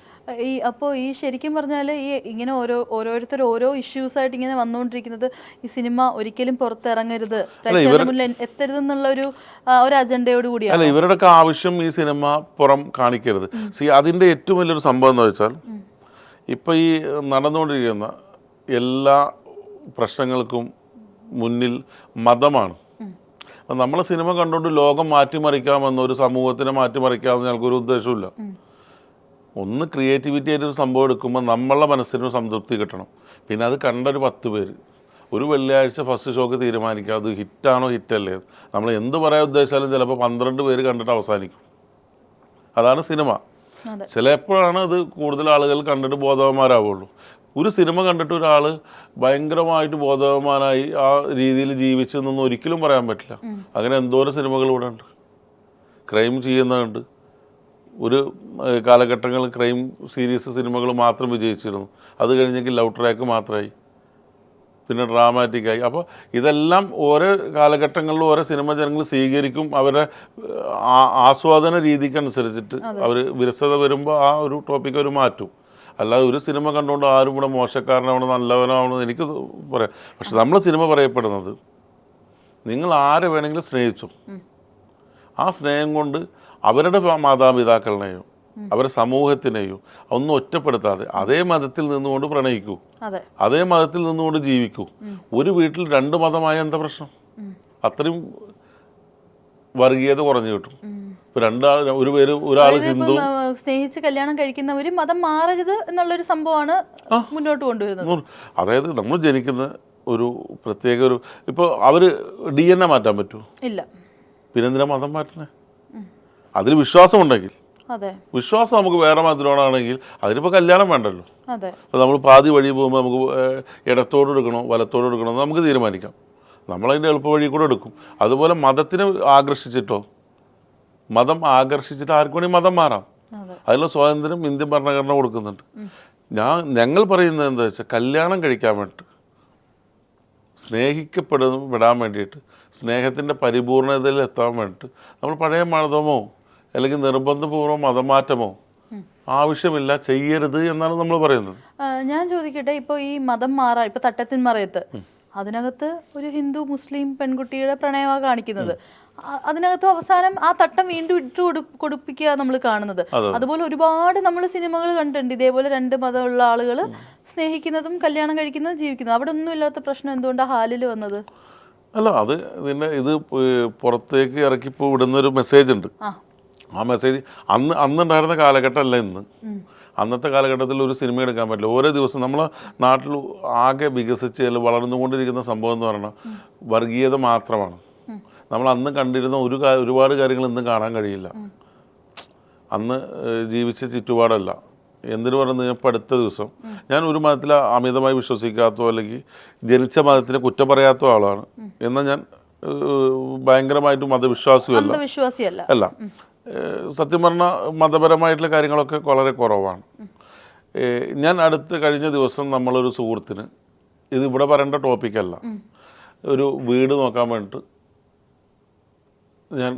അപ്പോൾ ഈ ശരിക്കും പറഞ്ഞാൽ ഈ ഇങ്ങനെ ഓരോരുത്തർ ഓരോ ഇഷ്യൂസായിട്ട് ഇങ്ങനെ വന്നുകൊണ്ടിരിക്കുന്നത് ഈ സിനിമ ഒരിക്കലും പുറത്തിറങ്ങരുത്, എത്തരുതെന്നുള്ള ഒരു അജണ്ടയോട് കൂടിയാണ്. അല്ല, ഇവരുടെയൊക്കെ ആവശ്യം ഈ സിനിമ പുറം കാണിക്കരുത്. അതിൻ്റെ ഏറ്റവും വലിയൊരു സംഭവം എന്ന് വെച്ചാൽ ഇപ്പം ഈ നടന്നുകൊണ്ടിരിക്കുന്ന എല്ലാ പ്രശ്നങ്ങൾക്കും മുന്നിൽ മതമാണ്. അപ്പം നമ്മളെ സിനിമ കണ്ടുകൊണ്ട് ലോകം മാറ്റിമറിക്കാമെന്നോ ഒരു സമൂഹത്തിനെ മാറ്റിമറിക്കാമെന്ന് ഞങ്ങൾക്കൊരു ഉദ്ദേശമില്ല. ഒന്ന് ക്രിയേറ്റിവിറ്റി ആയിട്ടൊരു സംഭവം എടുക്കുമ്പോൾ നമ്മളുടെ മനസ്സിനൊരു സംതൃപ്തി കിട്ടണം. പിന്നെ അത് കണ്ടൊരു 10 പേര് ഒരു വെള്ളിയാഴ്ച ഫസ്റ്റ് ഷോക്ക് തീരുമാനിക്കുക അത് ഹിറ്റാണോ ഹിറ്റല്ലേ. നമ്മൾ എന്ത് പറയാൻ ഉദ്ദേശിച്ചാലും ചിലപ്പോൾ 12 പേര് കണ്ടിട്ട് അവസാനിക്കും. അതാണ് സിനിമ. ചിലപ്പോഴാണ് അത് കൂടുതൽ ആളുകൾ കണ്ടിട്ട് ബോധവാന്മാരാവുള്ളൂ. ഒരു സിനിമ കണ്ടിട്ട് ഒരാൾ ഭയങ്കരമായിട്ട് ബോധവാന്മാരായി ആ രീതിയിൽ ജീവിച്ചെന്നൊന്നും ഒരിക്കലും പറയാൻ പറ്റില്ല. അങ്ങനെ എന്തോരം സിനിമകൾ ഇവിടെ ഉണ്ട്. ക്രൈം ചെയ്യുന്നുണ്ട്. ഒരു കാലഘട്ടങ്ങൾ ക്രൈം സീരീസ് സിനിമകൾ മാത്രം വിജയിച്ചിരുന്നു. അത് കഴിഞ്ഞെങ്കിൽ ലവ് ട്രാക്ക് മാത്രമായി, പിന്നെ ഡ്രാമാറ്റിക്കായി. അപ്പോൾ ഇതെല്ലാം ഓരോ കാലഘട്ടങ്ങളിലും ഓരോ സിനിമ ജനങ്ങൾ സ്വീകരിക്കും. അവരുടെ ആസ്വാദന രീതിക്കനുസരിച്ചിട്ട് അവർ വിരസത വരുമ്പോൾ ആ ഒരു ടോപ്പിക്ക് അവർ മാറ്റും. അല്ലാതെ ഒരു സിനിമ കണ്ടുകൊണ്ട് ആരും ഇവിടെ മോശക്കാരനാവണം നല്ലവനാവണം എനിക്ക് പറയാം. പക്ഷെ നമ്മൾ സിനിമ പറയപ്പെടുന്നത് നിങ്ങൾ ആരെ വേണമെങ്കിലും സ്നേഹിച്ചു, ആ സ്നേഹം കൊണ്ട് അവരുടെ മാതാപിതാക്കളെയോ അവരുടെ സമൂഹത്തിനെയോ ഒന്നും ഒറ്റപ്പെടുത്താതെ അതേ മതത്തിൽ നിന്നുകൊണ്ട് പ്രണയിക്കൂ, അതേ മതത്തിൽ നിന്നുകൊണ്ട് ജീവിക്കൂ. ഒരു വീട്ടിൽ 2 മതമായ എന്താ പ്രശ്നം? അത്രയും വർഗീയത കുറഞ്ഞു കിട്ടും. ഒരാൾ ഹിന്ദു സ്നേഹിച്ച് കല്യാണം കഴിക്കുന്നവര് മതം മാറരുത് എന്നുള്ളൊരു സംഭവമാണ് മുന്നോട്ട് കൊണ്ടുവരുന്നത്. അതായത് നമ്മൾ ജനിക്കുന്ന ഒരു പ്രത്യേക ഒരു ഇപ്പോൾ അവര് DNA മാറ്റാൻ പറ്റുമോ? ഇല്ല. പിന്നെന്തിനാ മതം മാറ്റണേ? അതിൽ വിശ്വാസമുണ്ടെങ്കിൽ, വിശ്വാസം നമുക്ക് വേറെ മതത്തിനോടാണെങ്കിൽ അതിനിപ്പോൾ കല്യാണം വേണ്ടല്ലോ. അപ്പോൾ നമ്മൾ പാതി വഴി പോകുമ്പോൾ നമുക്ക് ഇടത്തോട് എടുക്കണോ വലത്തോട് എടുക്കണോ എന്ന് നമുക്ക് തീരുമാനിക്കാം. നമ്മളതിൻ്റെ എളുപ്പ വഴി കൂടെ എടുക്കും. അതുപോലെ മതത്തിനെ ആകർഷിച്ചിട്ടോ മതം ആകർഷിച്ചിട്ട് ആർക്കു വേണമെങ്കിൽ മതം മാറാം. അതിനുള്ള സ്വാതന്ത്ര്യം ഇന്ത്യൻ ഭരണഘടന കൊടുക്കുന്നുണ്ട്. ഞങ്ങൾ പറയുന്നത് എന്താ വെച്ചാൽ കല്യാണം കഴിക്കാൻ വേണ്ടിയിട്ട് സ്നേഹിക്കപ്പെടാൻ വേണ്ടിയിട്ട് സ്നേഹത്തിൻ്റെ പരിപൂർണതയിൽ എത്താൻ വേണ്ടിയിട്ട് നമ്മൾ പഴയ മതമോ അല്ലെങ്കിൽ നിർബന്ധപൂർവ്വം മതമാറ്റമോ ആവശ്യമില്ല, ചെയ്യരുത് എന്നാണ് നമ്മൾ പറയുന്നത്. ഞാൻ ചോദിക്കട്ടെ, ഇപ്പോൾ ഈ മതം മാറാ, ഇപ്പോൾ തട്ടത്തിൻ മറയത്ത് അതിനകത്ത് ഒരു ഹിന്ദു മുസ്ലിം പെൺകുട്ടിയുടെ പ്രണയമാണ് കാണിക്കുന്നത്. അതിനകത്ത് അവസാനം ആ തട്ടം വീണ്ടും ഇട്ട് കൊടുപ്പിക്കുക നമ്മൾ കാണുന്നത്. അതുപോലെ ഒരുപാട് നമ്മൾ സിനിമകൾ കണ്ടിട്ടുണ്ട് ഇതേപോലെ 2 മതമുള്ള ആളുകൾ സ്നേഹിക്കുന്നതും കല്യാണം കഴിക്കുന്നതും ജീവിക്കുന്നതും. അവിടെ ഒന്നും ഇല്ലാത്ത പ്രശ്നം എന്തുകൊണ്ടാണ് ഹാലിൽ വന്നത്? അല്ല അത് ഇത് പുറത്തേക്ക് ഇറക്കിപ്പോൾ വിടുന്നൊരു മെസ്സേജ് ഉണ്ട്. ആ മെസ്സേജ് അന്നുണ്ടായിരുന്ന കാലഘട്ടമല്ല ഇന്ന്. അന്നത്തെ കാലഘട്ടത്തിൽ ഒരു സിനിമ എടുക്കാൻ പറ്റില്ല. ഓരോ ദിവസം നമ്മളെ നാട്ടിൽ ആകെ വികസിച്ച് വളർന്നുകൊണ്ടിരിക്കുന്ന സംഭവം എന്ന് പറഞ്ഞാൽ വർഗീയത മാത്രമാണ്. നമ്മൾ അന്ന് കണ്ടിരുന്ന ഒരുപാട് കാര്യങ്ങൾ ഇന്ന് കാണാൻ കഴിയില്ല. അന്ന് ജീവിച്ച ചുറ്റുപാടല്ല. എന്തിനു പറയുന്നത്, ഇപ്പോൾ അടുത്ത ദിവസം ഞാൻ ഒരു മതത്തിൽ അമിതമായി വിശ്വസിക്കാത്തോ അല്ലെങ്കിൽ ജനിച്ച മതത്തിനെ കുറ്റം പറയാത്ത ആളാണ്. എന്നാൽ ഞാൻ ഭയങ്കരമായിട്ട് മതവിശ്വാസിയല്ല അല്ല. സത്യം പറഞ്ഞാൽ മതപരമായിട്ടുള്ള കാര്യങ്ങളൊക്കെ വളരെ കുറവാണ്. ഞാൻ കഴിഞ്ഞ ദിവസം നമ്മളൊരു സുഹൃത്തിന്, ഇത് ഇവിടെ പറയേണ്ട ടോപ്പിക്കല്ല, ഒരു വീട് നോക്കാൻ വേണ്ടിയിട്ട് ഞാൻ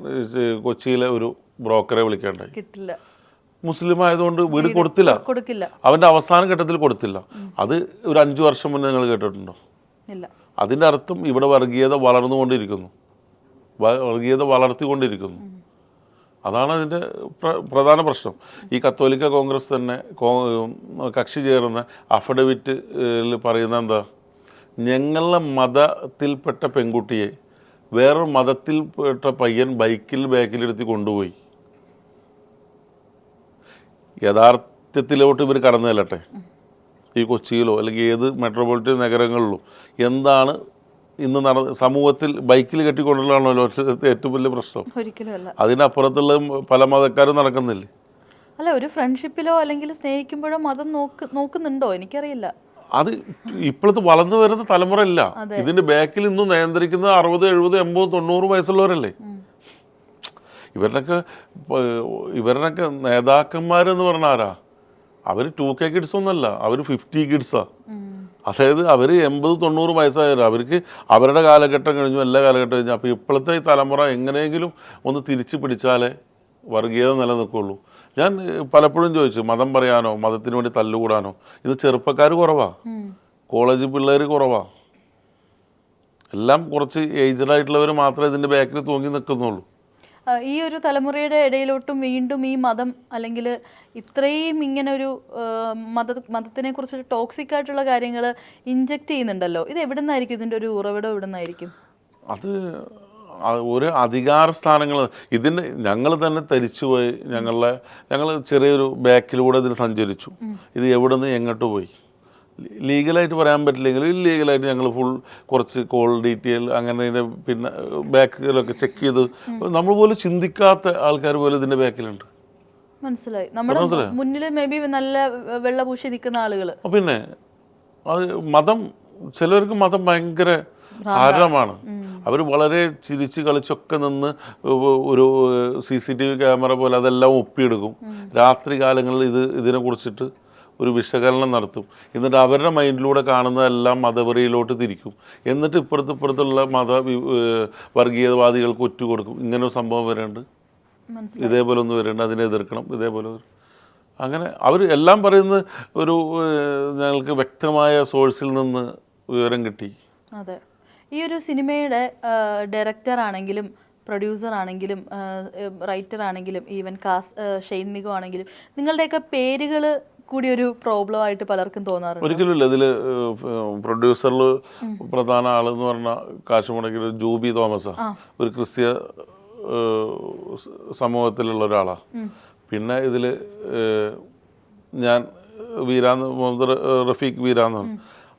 കൊച്ചിയിലെ ഒരു ബ്രോക്കറെ വിളിക്കേണ്ടായി. കിട്ടില്ല, മുസ്ലിം ആയതുകൊണ്ട് വീട് കൊടുത്തില്ല. അവൻ്റെ അവസാന ഘട്ടത്തിൽ കൊടുത്തില്ല. അത് ഒരു 5 വർഷം മുന്നേ നിങ്ങൾ കേട്ടിട്ടുണ്ടോ? അതിൻ്റെ അർത്ഥം ഇവിടെ വർഗീയത വളർത്തിക്കൊണ്ടിരിക്കുന്നു. അതാണ് അതിൻ്റെ പ്രധാന പ്രശ്നം. ഈ കത്തോലിക്ക കോൺഗ്രസ് തന്നെ കക്ഷി ചേർന്ന അഫിഡവിറ്റിൽ പറയുന്ന എന്താ, ഞങ്ങളുടെ മതത്തിൽപ്പെട്ട പെൺകുട്ടിയെ വേറൊരു മതത്തിൽപ്പെട്ട പയ്യൻ ബാക്കിലെടുത്ത് കൊണ്ടുപോയി. യഥാർത്ഥത്തിലോട്ട് ഇവർ കടന്നു ചെല്ലട്ടെ. ഈ കൊച്ചിയിലോ അല്ലെങ്കിൽ ഏത് മെട്രോപൊളിറ്റൻ നഗരങ്ങളിലോ എന്താണ് ഇന്ന് സമൂഹത്തിൽ ബൈക്കിൽ കെട്ടിക്കൊണ്ടുള്ളതാണല്ലോ ഏറ്റവും വലിയ പ്രശ്നം. അതിനപ്പുറത്തുള്ള പല മതക്കാരും നടക്കുന്നില്ലേ? അല്ല, ഒരു ഫ്രണ്ട്ഷിപ്പിലോ അല്ലെങ്കിൽ സ്നേഹിക്കുമ്പോഴോ മതം നോക്കുന്നുണ്ടോ എനിക്കറിയില്ല. അത് ഇപ്പോഴത്തെ വളർന്നു വരുന്ന തലമുറ ഇല്ല. ഇതിന്റെ ബാക്കിൽ ഇന്നും നിയന്ത്രിക്കുന്നത് 60, 70, 80, 90 വയസ്സുള്ളവരല്ലേ. ഇവരുടെയൊക്കെ നേതാക്കന്മാരെന്ന് പറഞ്ഞാൽ ആരാ? അവർ 2K കിഡ്സ് ഒന്നല്ല, അവർ 50 കിഡ്സാ. അതായത് അവർ 80, 90 വയസ്സായവർ. അവർക്ക് അവരുടെ കാലഘട്ടം കഴിഞ്ഞു, എല്ലാ കാലഘട്ടം കഴിഞ്ഞു. അപ്പോൾ ഇപ്പോഴത്തെ ഈ തലമുറ എങ്ങനെയെങ്കിലും ഒന്ന് തിരിച്ചു പിടിച്ചാലേ വർഗീയത നിലനിൽക്കുള്ളൂ. ഞാൻ പലപ്പോഴും ചോദിച്ചു, മതം പറയാനോ മതത്തിന് വേണ്ടി തല്ലുകൂടാനോ ഇത് ചെറുപ്പക്കാർ കുറവാ, കോളേജ് പിള്ളേർ കുറവാ. എല്ലാം കുറച്ച് ഏജ്ഡായിട്ടുള്ളവർ മാത്രമേ ഇതിൻ്റെ ബാക്കിൽ തൂങ്ങി നിൽക്കുന്നുള്ളൂ. ഈ ഒരു തലമുറയുടെ ഇടയിലോട്ടും വീണ്ടും ഈ മതം അല്ലെങ്കിൽ ഇത്രയും ഇങ്ങനെ ഒരു മതത്തിനെ കുറിച്ചൊരു ടോക്സിക് ആയിട്ടുള്ള കാര്യങ്ങൾ ഇൻജെക്റ്റ് ചെയ്യുന്നുണ്ടല്ലോ. ഇത് എവിടെ നിന്നായിരിക്കും? ഇതിൻ്റെ ഒരു ഉറവിടം എവിടെ നിന്നായിരിക്കും? അത് ഒരു അധികാര സ്ഥാനങ്ങൾ ഇതിന് ഞങ്ങൾ തന്നെ തരിച്ചുപോയി. ഞങ്ങൾ ചെറിയൊരു ബാക്കിലൂടെ ഇതിൽ സഞ്ചരിച്ചു. ഇത് എവിടെ നിന്ന് എങ്ങോട്ട് പോയി ലീഗലായിട്ട് പറയാൻ പറ്റില്ലെങ്കിൽ ഇല്ലീഗലായിട്ട് ഞങ്ങൾ കുറച്ച് കോൾ ഡീറ്റെയിൽ അങ്ങനെ പിന്നെ ബാക്കിലൊക്കെ ചെക്ക് ചെയ്ത് നമ്മൾ പോലും ചിന്തിക്കാത്ത ആൾക്കാർ പോലും ഇതിൻ്റെ ബാക്കിലുണ്ട്. മനസ്സിലായി. നമ്മുടെ മുന്നിൽ മേ ബി നല്ല വെള്ളപൂശി നിൽക്കുന്ന ആളുകൾ. പിന്നെ അത് ചിലർക്ക് മതം ഭയങ്കര ഹരമാണ്. അവർ വളരെ ചിരിച്ച് കളിച്ചൊക്കെ നിന്ന് ഒരു CCTV ക്യാമറ പോലെ അതെല്ലാം ഒപ്പിയെടുക്കും. രാത്രി കാലങ്ങളിൽ ഇതിനെ കുറിച്ചിട്ട് ഒരു വിശകലനം നടത്തും. എന്നിട്ട് അവരുടെ മൈൻഡിലൂടെ കാണുന്നതെല്ലാം മതവെറിയിലോട്ട് തിരിക്കും. എന്നിട്ട് ഇപ്പുറത്തുള്ള വർഗീയവാദികൾക്ക് ഒറ്റുകൊടുക്കും. ഇങ്ങനൊരു സംഭവം വരേണ്ട, ഇതേപോലെ ഒന്ന് വരേണ്ട, അതിനെ എതിർക്കണം, ഇതേപോലെ. അങ്ങനെ അവർ എല്ലാം പറയുന്നത് ഒരു ഞങ്ങൾക്ക് വ്യക്തമായ സോഴ്സിൽ നിന്ന് വിവരം കിട്ടി. അതെ. ഈ ഒരു സിനിമയുടെ ഡയറക്ടർ ആണെങ്കിലും പ്രൊഡ്യൂസർ ആണെങ്കിലും റൈറ്റർ ആണെങ്കിലും ഈവൻ ഷെയ്ൻ നിഗോ ആണെങ്കിലും നിങ്ങളുടെയൊക്കെ പേരുകൾ കൂടി ഒരു പ്രോബ്ലം ആയിട്ട് പലർക്കും തോന്നാറുണ്ട്. ഒരിക്കലുമില്ല. ഇതിൽ പ്രൊഡ്യൂസറിൽ പ്രധാന ആളെന്ന് പറഞ്ഞാൽ കാശ് മുടക്കിയ ജൂബി തോമസാ, ഒരു ക്രിസ്ത്യ സമൂഹത്തിലുള്ള ഒരാളാണ്. പിന്നെ ഇതിൽ ഞാൻ മുഹമ്മദ് റഫീഖ് വീരാന്ന്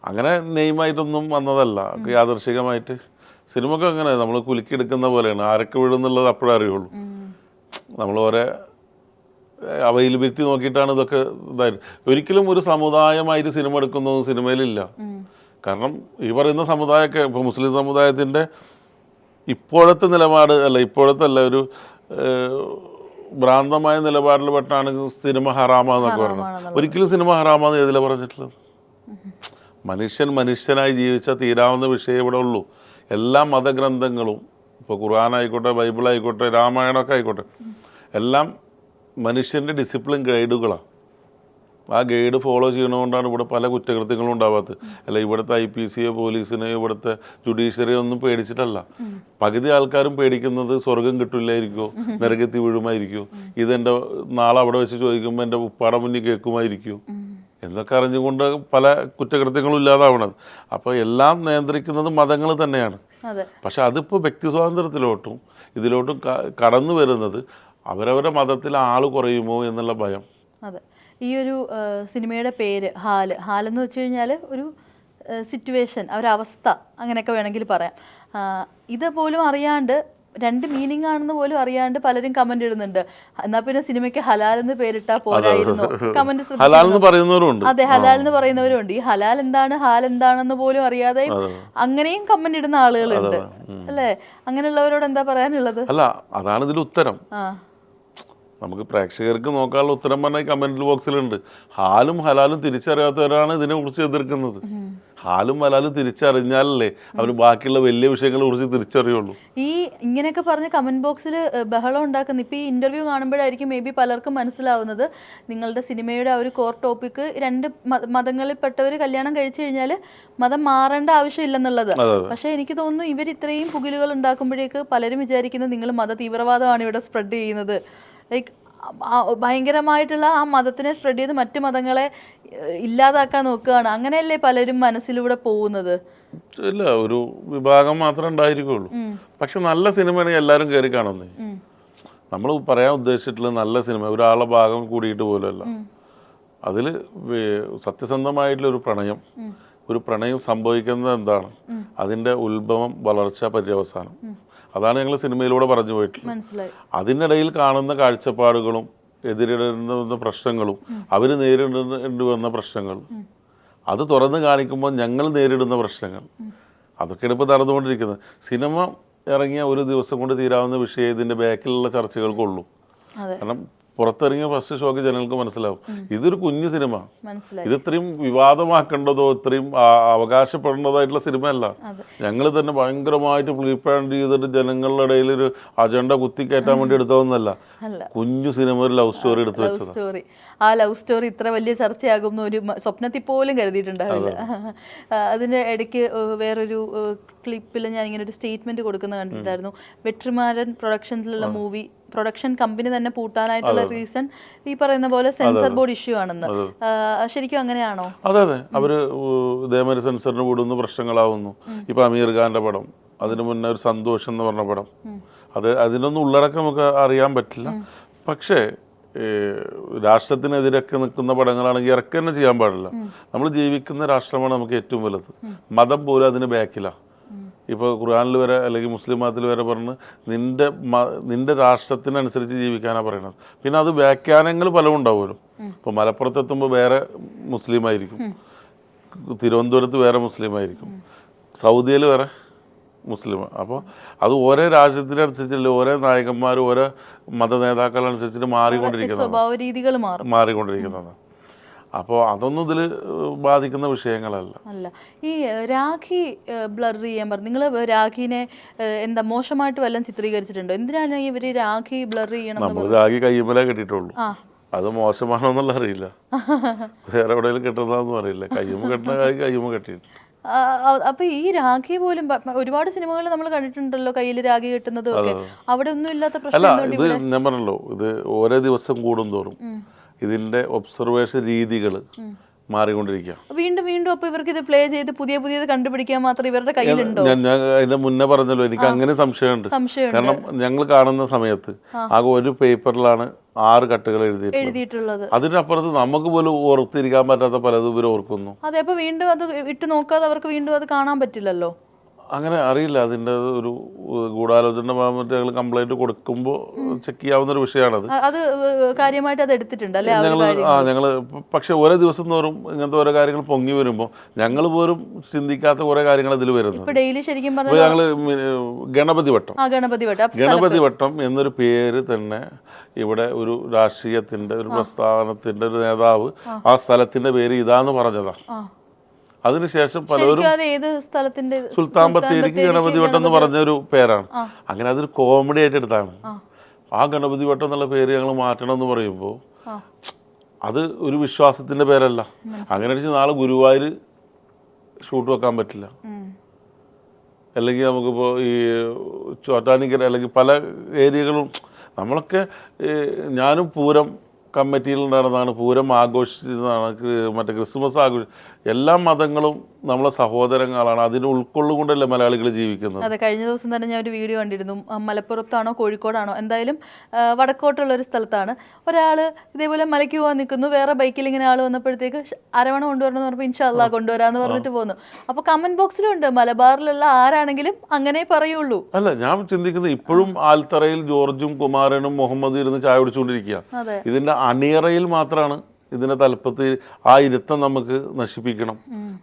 അങ്ങനെ നെയിമായിട്ടൊന്നും വന്നതല്ല, യാദർശികമായിട്ട്. സിനിമക്ക് അങ്ങനെ നമ്മൾ കുലുക്കിയെടുക്കുന്ന പോലെയാണ്. ആരൊക്കെ വീഴുന്നുള്ളത് അപ്പോഴേ അറിയുള്ളൂ. നമ്മൾ ഓരോ അവൈലബിലിറ്റി നോക്കിയിട്ടാണ് ഇതൊക്കെ ഇതായിട്ട്. ഒരിക്കലും ഒരു സമുദായമായിട്ട് സിനിമ എടുക്കുന്നതും സിനിമയിലില്ല. കാരണം ഈ പറയുന്ന സമുദായമൊക്കെ ഇപ്പോൾ മുസ്ലിം സമുദായത്തിൻ്റെ ഇപ്പോഴത്തെ നിലപാട് ഒരു ഭ്രാന്തമായ നിലപാടിൽ പെട്ടാണ് സിനിമ ഹറാമാന്നൊക്കെ പറയുന്നത്. ഒരിക്കലും സിനിമ ഹറാമാന്ന് ഏതിലാണ് പറഞ്ഞിട്ടുള്ളത്? മനുഷ്യനായി ജീവിച്ചാൽ തീരാവുന്ന വിഷയം ഇവിടെ ഉള്ളൂ. എല്ലാ മതഗ്രന്ഥങ്ങളും, ഇപ്പോൾ ഖുർആനായിക്കോട്ടെ, ബൈബിളായിക്കോട്ടെ, രാമായണമൊക്കെ ആയിക്കോട്ടെ, എല്ലാം മനുഷ്യൻ്റെ ഡിസിപ്ലിൻ ഗൈഡുകളാണ്. ആ ഗൈഡ് ഫോളോ ചെയ്യണതുകൊണ്ടാണ് ഇവിടെ പല കുറ്റകൃത്യങ്ങളും ഉണ്ടാവാത്തത്. അല്ല ഇവിടുത്തെ IPC പോലീസിനെ ഇവിടുത്തെ ജുഡീഷ്യറി ഒന്നും പേടിച്ചിട്ടല്ല. പകുതി ആൾക്കാരും പേടിക്കുന്നത് സ്വർഗം കിട്ടില്ലായിരിക്കുമോ, നരകത്തി വീഴുമായിരിക്കുമോ, ഇതെൻ്റെ നാളെ അവിടെ വെച്ച് ചോദിക്കുമ്പോൾ എൻ്റെ ഉപ്പാടെ മുന്നിൽ കേൾക്കുമായിരിക്കുമോ എന്നൊക്കെ അറിഞ്ഞുകൊണ്ട് പല കുറ്റകൃത്യങ്ങളും ഇല്ലാതാവണത്. അപ്പോൾ എല്ലാം നിയന്ത്രിക്കുന്നത് മതങ്ങൾ തന്നെയാണ്. അതെ. പക്ഷെ അതിപ്പോൾ വ്യക്തി സ്വാതന്ത്ര്യത്തിലോട്ടും ഇതിലോട്ടും കടന്നു വരുന്നത് അവരവരുടെ മതത്തിൽ ആൾ കുറയുമോ എന്നുള്ള ഭയം. അതെ. ഈ ഒരു സിനിമയുടെ പേര് ഹാലെന്ന് വെച്ച് കഴിഞ്ഞാൽ ഒരു സിറ്റുവേഷൻ, ഒരവസ്ഥ അങ്ങനെയൊക്കെ വേണമെങ്കിൽ പറയാം. ഇതുപോലും അറിയാണ്ട് 2 മീനിങ് ആണെന്ന് പോലും അറിയാണ്ട് പലരും കമന്റ് ഇടുന്നുണ്ട്. എന്നാ പിന്നെ സിനിമയ്ക്ക് ഹലാൽ എന്ന് പേരിട്ടാ പോരായിരുന്നു. കമന്റ് ഹലാൽ എന്ന് പറയുന്നവരുണ്ട്. അതെ, ഹലാൽ എന്ന് പറയുന്നവരുണ്ട്. ഈ ഹലാൽ എന്താണ് ഹാൽ എന്താണെന്ന് പോലും അറിയാതെ അങ്ങനെയും കമന്റ് ഇടുന്ന ആളുകളുണ്ട് അല്ലേ? അങ്ങനെയുള്ളവരോട് എന്താ പറയാനുള്ളത്? അല്ല, അതാണ് ഇതിൽ ഉത്തരം. നമുക്ക് പ്രേക്ഷകർക്ക് നോക്കാനുള്ള ഉത്തരം പറഞ്ഞാൽ കമന്റ് ബോക്സിലുണ്ട്. ഹാലും ഹലാലും തിരിച്ചറിയാത്തവരാണ് ഇതിനെക്കുറിച്ച് എതിർക്കുന്നത്. ഹാലും ഹലാലും തിരിച്ചറിഞ്ഞാലല്ലേ അവർ ബാക്കിയുള്ള വലിയ വിഷയങ്ങളെ കുറിച്ച് തിരിച്ചറിയുള്ളൂ. ഈ ഇങ്ങനെയൊക്കെ പറഞ്ഞ് കമന്റ് ബോക്സിൽ ബഹളം ഉണ്ടാക്കുന്ന ഇപ്പോൾ ഈ ഇന്റർവ്യൂ കാണുമ്പോഴായിരിക്കും മേ ബി പലർക്കും മനസ്സിലാവുന്നത് നിങ്ങളുടെ സിനിമയുടെ ആ ഒരു കോർ ടോപ്പിക്ക് 2 മതങ്ങളിൽപ്പെട്ടവർ കല്യാണം കഴിച്ചു കഴിഞ്ഞാൽ മതം മാറേണ്ട ആവശ്യമില്ലെന്നുള്ളത്. പക്ഷേ എനിക്ക് തോന്നുന്നു ഇവർ ഇത്രയും പുകിലുകൾ ഉണ്ടാക്കുമ്പോഴേക്ക് പലരും വിചാരിക്കുന്നത് നിങ്ങൾ മത തീവ്രവാദമാണ് ഇവിടെ സ്പ്രെഡ് ചെയ്യുന്നത്. ലൈക്ക് ഭയങ്കരമായിട്ടുള്ള ആ മതത്തിനെ സ്പ്രെഡ് ചെയ്ത് മറ്റു മതങ്ങളെ ഇല്ലാതാക്കാൻ നോക്കുകയാണ്. അങ്ങനെയല്ലേ പലരും മനസ്സിലൂടെ പോകുന്നത്? ഇല്ല, ഒരു വിഭാഗം മാത്രമേ ഉണ്ടായിരിക്കുള്ളൂ. പക്ഷെ നല്ല സിനിമയാണെങ്കിൽ എല്ലാവരും കയറി കാണുന്നേ. നമ്മൾ പറയാൻ ഉദ്ദേശിച്ചിട്ടുള്ള നല്ല സിനിമ ഒരാളെ ഭാഗം കൂടിയിട്ട് പോലുമല്ല. അതിൽ സത്യസന്ധമായിട്ടുള്ള ഒരു പ്രണയം സംഭവിക്കുന്നത് എന്താണ്, അതിൻ്റെ ഉത്ഭവം, വളർച്ച, പര്യവസാനം, അതാണ് ഞങ്ങൾ സിനിമയിലൂടെ പറഞ്ഞു പോയിട്ടുള്ളത്. അതിനിടയിൽ കാണുന്ന കാഴ്ചപ്പാടുകളും എതിരിടുന്ന പ്രശ്നങ്ങളും അവർ നേരിടേണ്ടി വന്ന പ്രശ്നങ്ങൾ, അത് തുറന്ന് കാണിക്കുമ്പോൾ ഞങ്ങൾ നേരിടുന്ന പ്രശ്നങ്ങൾ, അതൊക്കെയാണ് ഇപ്പോൾ നടന്നുകൊണ്ടിരിക്കുന്നത്. സിനിമ ഇറങ്ങിയ ഒരു ദിവസം കൊണ്ട് തീരാവുന്ന വിഷയം ഇതിൻ്റെ ബാക്കിലുള്ള ചർച്ചകൾക്കുള്ളൂ. കാരണം പുറത്തിറങ്ങിയ ഫസ്റ്റ് ഷോക്ക് ജനങ്ങൾക്ക് മനസ്സിലാവും ഇതൊരു കുഞ്ഞു സിനിമ, ഇത് ഇത്രയും വിവാദമാക്കേണ്ടതോ ഇത്രയും അവകാശപ്പെടേണ്ടതായിട്ടുള്ള സിനിമയല്ല. ഞങ്ങൾ തന്നെ ഭയങ്കരമായിട്ട് പ്രീപ്ലാൻ ചെയ്തിട്ട് ജനങ്ങളുടെ ഇടയിൽ ഒരു അജണ്ട കുത്തിക്കയറ്റാൻ വേണ്ടി എടുത്തതൊന്നല്ല. കുഞ്ഞു സിനിമ, ഒരു ലവ് സ്റ്റോറി എടുത്തു വെച്ചത്. ആ ലവ് സ്റ്റോറി ഇത്ര വലിയ ചർച്ചയാകുന്ന ഒരു സ്വപ്നത്തിൽ പോലും കരുതിയിട്ടുണ്ടാവില്ല. അതിൻ്റെ ഇടയ്ക്ക് വേറൊരു ക്ലിപ്പിൽ ഞാൻ ഇങ്ങനെ ഒരു സ്റ്റേറ്റ്മെന്റ് കൊടുക്കുന്നത് കണ്ടിട്ടുണ്ടായിരുന്നു. വെട്രിമാരൻ പ്രൊഡക്ഷൻസിലുള്ള മൂവി പ്രൊഡക്ഷൻ കമ്പനി തന്നെ പൂട്ടാനായിട്ടുള്ള റീസൺ ഈ പറയുന്ന പോലെ സെൻസർ ബോർഡ് ഇഷ്യൂ ആണെന്ന്. ശരിക്കും അങ്ങനെയാണോ? അതെ, അവര് ഇതേമാതിരി സെൻസറിന് കൂടുന്ന പ്രശ്നങ്ങളാവുന്നു. ഇപ്പൊ അമീർ ഖാന്റെ പടം, അതിനു മുന്നേ ഒരു സന്തോഷം എന്ന് പറഞ്ഞ പടം, അതിനൊന്നും ഉള്ളടക്കം നമുക്ക് അറിയാൻ പറ്റില്ല. പക്ഷേ രാഷ്ട്രത്തിനെതിരൊക്കെ നിൽക്കുന്ന പടങ്ങളാണെങ്കിൽ ഇറക്കുക തന്നെ ചെയ്യാൻ പാടില്ല. നമ്മൾ ജീവിക്കുന്ന രാഷ്ട്രമാണ് നമുക്ക് ഏറ്റവും വലുത്. മതം പോലും അതിന് ബാക്കിലാണ്. ഇപ്പോൾ ഖുർആനിൽ വരെ അല്ലെങ്കിൽ മുസ്ലിം മതത്തിൽ വരെ പറഞ്ഞ് നിന്റെ രാഷ്ട്രത്തിനനുസരിച്ച് ജീവിക്കാനാണ് പറയുന്നത്. പിന്നെ അത് വ്യാഖ്യാനങ്ങൾ പലതും ഉണ്ടാവുമല്ലോ. ഇപ്പോൾ മലപ്പുറത്തെത്തുമ്പോൾ വേറെ മുസ്ലിം ആയിരിക്കും, തിരുവനന്തപുരത്ത് വേറെ മുസ്ലിം ആയിരിക്കും, സൗദിയിൽ വേറെ മുസ്ലിം. അപ്പോൾ അത് ഓരോ രാജ്യത്തിനനുസരിച്ചല്ലേ ഓരോ നായകന്മാർ ഓരോ മത നേതാക്കളനുസരിച്ചിട്ട് മാറിക്കൊണ്ടിരിക്കുന്നതാണ്. അപ്പോൾ അതൊന്നും ഇതിൽ ബാധിക്കുന്ന വിഷയങ്ങളല്ല. അല്ല, ഈ രാഖി ബ്ലർ ചെയ്യാൻ പറഞ്ഞു. നിങ്ങൾ രാഖിനെ എന്താ മോശമായിട്ട് വല്ലതും ചിത്രീകരിച്ചിട്ടുണ്ടോ? എന്തിനാണ് ഇവർ രാഖി ബ്ലർ ചെയ്യണം? നമ്മൾ രാഖി കയ്യുമ്മലേ കെട്ടിയിട്ടുള്ളൂ. അത് മോശമാണോ എന്നുള്ള അറിയില്ല, വേറെ എവിടെയെങ്കിലും കെട്ടുന്നതെന്നും അറിയില്ല. കയ്യുമ്മ കെട്ടുന്ന കയ്യുമ്മ കെട്ടിയിട്ട്. അപ്പൊ ഈ രാഖി പോലും ഒരുപാട് സിനിമകൾ നമ്മൾ കണ്ടിട്ടുണ്ടല്ലോ കയ്യിൽ രാഖി കെട്ടുന്നതും ഒക്കെ. അവിടെ ഒന്നും ഇല്ലാത്ത പ്രശ്നം. ഇത് ഞാൻ പറഞ്ഞല്ലോ, ഇത് ഓരോ ദിവസം കൂടുന്തോറും ഇതിന്റെ ഒബ്സർവേഷൻ രീതികൾ മാറിക്കൊണ്ടിരിക്കുക. വീണ്ടും വീണ്ടും അപ്പൊ ഇവർക്ക് ഇത് പ്ലേ ചെയ്ത് പുതിയത് കണ്ടുപിടിക്കാൻ മാത്രം ഇവരുടെ കയ്യിലുണ്ടോ? ഞാൻ അതിന്റെ മുന്നേ പറഞ്ഞല്ലോ, എനിക്ക് അങ്ങനെ സംശയമുണ്ട്. കാരണം ഞങ്ങൾ കാണുന്ന സമയത്ത് ആകെ ഒരു പേപ്പറിലാണ് 6 കട്ടുകൾ എഴുതിയിട്ടുള്ളത്. അതിനപ്പുറത്ത് നമുക്ക് പോലും ഓർത്തിരിക്കാൻ പറ്റാത്ത പലതും ഇവർ ഓർക്കുന്നു. അതെ, അപ്പൊ വീണ്ടും അത് ഇട്ട് നോക്കാതെ അവർക്ക് വീണ്ടും അത് കാണാൻ പറ്റില്ലല്ലോ. അങ്ങനെ അറിയില്ല, അതിൻ്റെ ഒരു ഗൂഢാലോചന ഞങ്ങൾ കംപ്ലൈന്റ് കൊടുക്കുമ്പോൾ ചെക്ക് ചെയ്യാവുന്ന ഒരു വിഷയമാണത്. അത് കാര്യമായിട്ട് അത് എടുത്തിട്ടുണ്ടല്ലേ ഞങ്ങൾ. പക്ഷെ ഓരോ ദിവസം തോറും ഇങ്ങനത്തെ ഓരോ കാര്യങ്ങൾ പൊങ്ങി വരുമ്പോൾ ഞങ്ങൾ പോലും ചിന്തിക്കാത്ത കുറെ കാര്യങ്ങൾ അതിൽ വരുന്നു. ഞങ്ങൾ ഗണപതി വട്ടം എന്നൊരു പേര് തന്നെ ഇവിടെ ഒരു രാഷ്ട്രീയത്തിന്റെ ഒരു പ്രസ്ഥാനത്തിന്റെ ഒരു നേതാവ് ആ സ്ഥലത്തിന്റെ പേര് ഇതാന്ന് പറഞ്ഞതാ. അതിനുശേഷം പലരും സുൽത്താൻ ബത്തേരിക്ക് ഗണപതി വട്ടം എന്ന് പറഞ്ഞൊരു പേരാണ്. അങ്ങനെ അതൊരു കോമഡി ആയിട്ട് എടുത്താണ്. ആ ഗണപതി വട്ടം എന്നുള്ള പേര് ഞങ്ങൾ മാറ്റണം എന്ന് പറയുമ്പോൾ അത് ഒരു വിശ്വാസത്തിന്റെ പേരല്ല. അങ്ങനെ വെച്ചാൽ നാളെ ഗുരുവായൂർ ഷൂട്ട് വെക്കാൻ പറ്റില്ല, അല്ലെങ്കിൽ നമുക്കിപ്പോൾ ഈ ചോറ്റാനിക്കര അല്ലെങ്കിൽ പല ഏരിയകളും നമ്മളൊക്കെ ഞാനും പൂരം കമ്മിറ്റിയിൽ നടന്നതാണ്, പൂരം ആഘോഷിച്ചതാണ്, മറ്റേ ക്രിസ്മസ് എല്ലാ മതങ്ങളും നമ്മളെ സഹോദരങ്ങളാണ്. അതിനെ ഉൾക്കൊള്ളുകൊണ്ടല്ലേ മലയാളികൾ ജീവിക്കുന്നത്. അതെ, കഴിഞ്ഞ ദിവസം തന്നെ ഞാൻ ഒരു വീഡിയോ കണ്ടിരുന്നു. മലപ്പുറത്താണോ കോഴിക്കോടാണോ എന്തായാലും വടക്കോട്ടുള്ള ഒരു സ്ഥലത്താണ് ഒരാൾ ഇതേപോലെ മലയ്ക്ക് പോകാൻ നിൽക്കുന്നു. വേറെ ബൈക്കിൽ ഇങ്ങനെ ആൾ വന്നപ്പോഴത്തേക്ക് അരവണ കൊണ്ടുവരണമെന്ന് പറഞ്ഞപ്പോൾ ഇൻഷാ അല്ലാ കൊണ്ടുവരാന്ന് പറഞ്ഞിട്ട് പോകുന്നു. അപ്പോൾ കമന്റ് ബോക്സിലുണ്ട് മലബാറിലുള്ള ആരാണെങ്കിലും അങ്ങനെ പറയുള്ളൂ. അല്ല, ഞാൻ ചിന്തിക്കുന്നത് ഇപ്പോഴും ആൽത്തറയിൽ ജോർജും കുമാരനും മുഹമ്മദ് ഇരുന്ന് ചായ കുടിച്ചുകൊണ്ടിരിക്കുക. ഇതിന്റെ അണിയറയിൽ മാത്രമാണ് ഇതിന്റെ തലപ്പത്ത് ആ ഇരുത്തം നമുക്ക് നശിപ്പിക്കണം.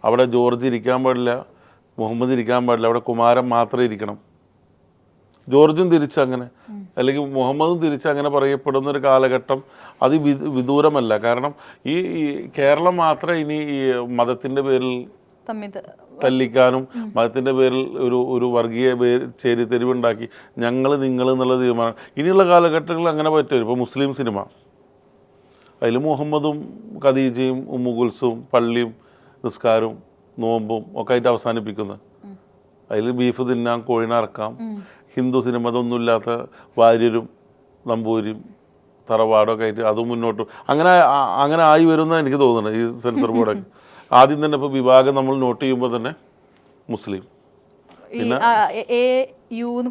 അവിടെ ജോർജ് ഇരിക്കാൻ പാടില്ല, മുഹമ്മദ് ഇരിക്കാൻ പാടില്ല, അവിടെ കുമാരൻ മാത്രമേ ഇരിക്കണം. ജോർജും തിരിച്ചങ്ങനെ, അല്ലെങ്കിൽ മുഹമ്മദും തിരിച്ചങ്ങനെ പറയപ്പെടുന്ന ഒരു കാലഘട്ടം അത് വിദൂരമല്ല. കാരണം ഈ കേരളം മാത്രമേ ഇനി ഈ മതത്തിൻ്റെ പേരിൽ തല്ലിക്കാനും മതത്തിൻ്റെ പേരിൽ ഒരു വർഗീയ ചേരിതെരിവുണ്ടാക്കി ഞങ്ങൾ നിങ്ങൾ എന്നുള്ള തീരുമാനം ഇനിയുള്ള കാലഘട്ടങ്ങളിൽ അങ്ങനെ പറ്റും. ഇപ്പോൾ മുസ്ലിം സിനിമ, അതിൽ മുഹമ്മദും ഖദീജയും ഉമ്മുകുൽസും പള്ളിയും നിസ്കാരവും നോമ്പും ഒക്കെ ആയിട്ട് അവസാനിപ്പിക്കുന്നത്. അതിൽ ബീഫ് തിന്നാം, കോഴിനറക്കാം. ഹിന്ദു സിനിമ അതൊന്നുമില്ലാത്ത വാര്യരും നമ്പൂരിയും തറവാടൊക്കെ ആയിട്ട് അതും മുന്നോട്ട് അങ്ങനെ ആയി വരുന്ന എനിക്ക് തോന്നുന്നത് ഈ സെൻസർ ബോർഡൊക്കെ. ആദ്യം തന്നെ ഇപ്പോൾ വിഭാഗം നമ്മൾ നോട്ട് ചെയ്യുമ്പോൾ തന്നെ മുസ്ലിം,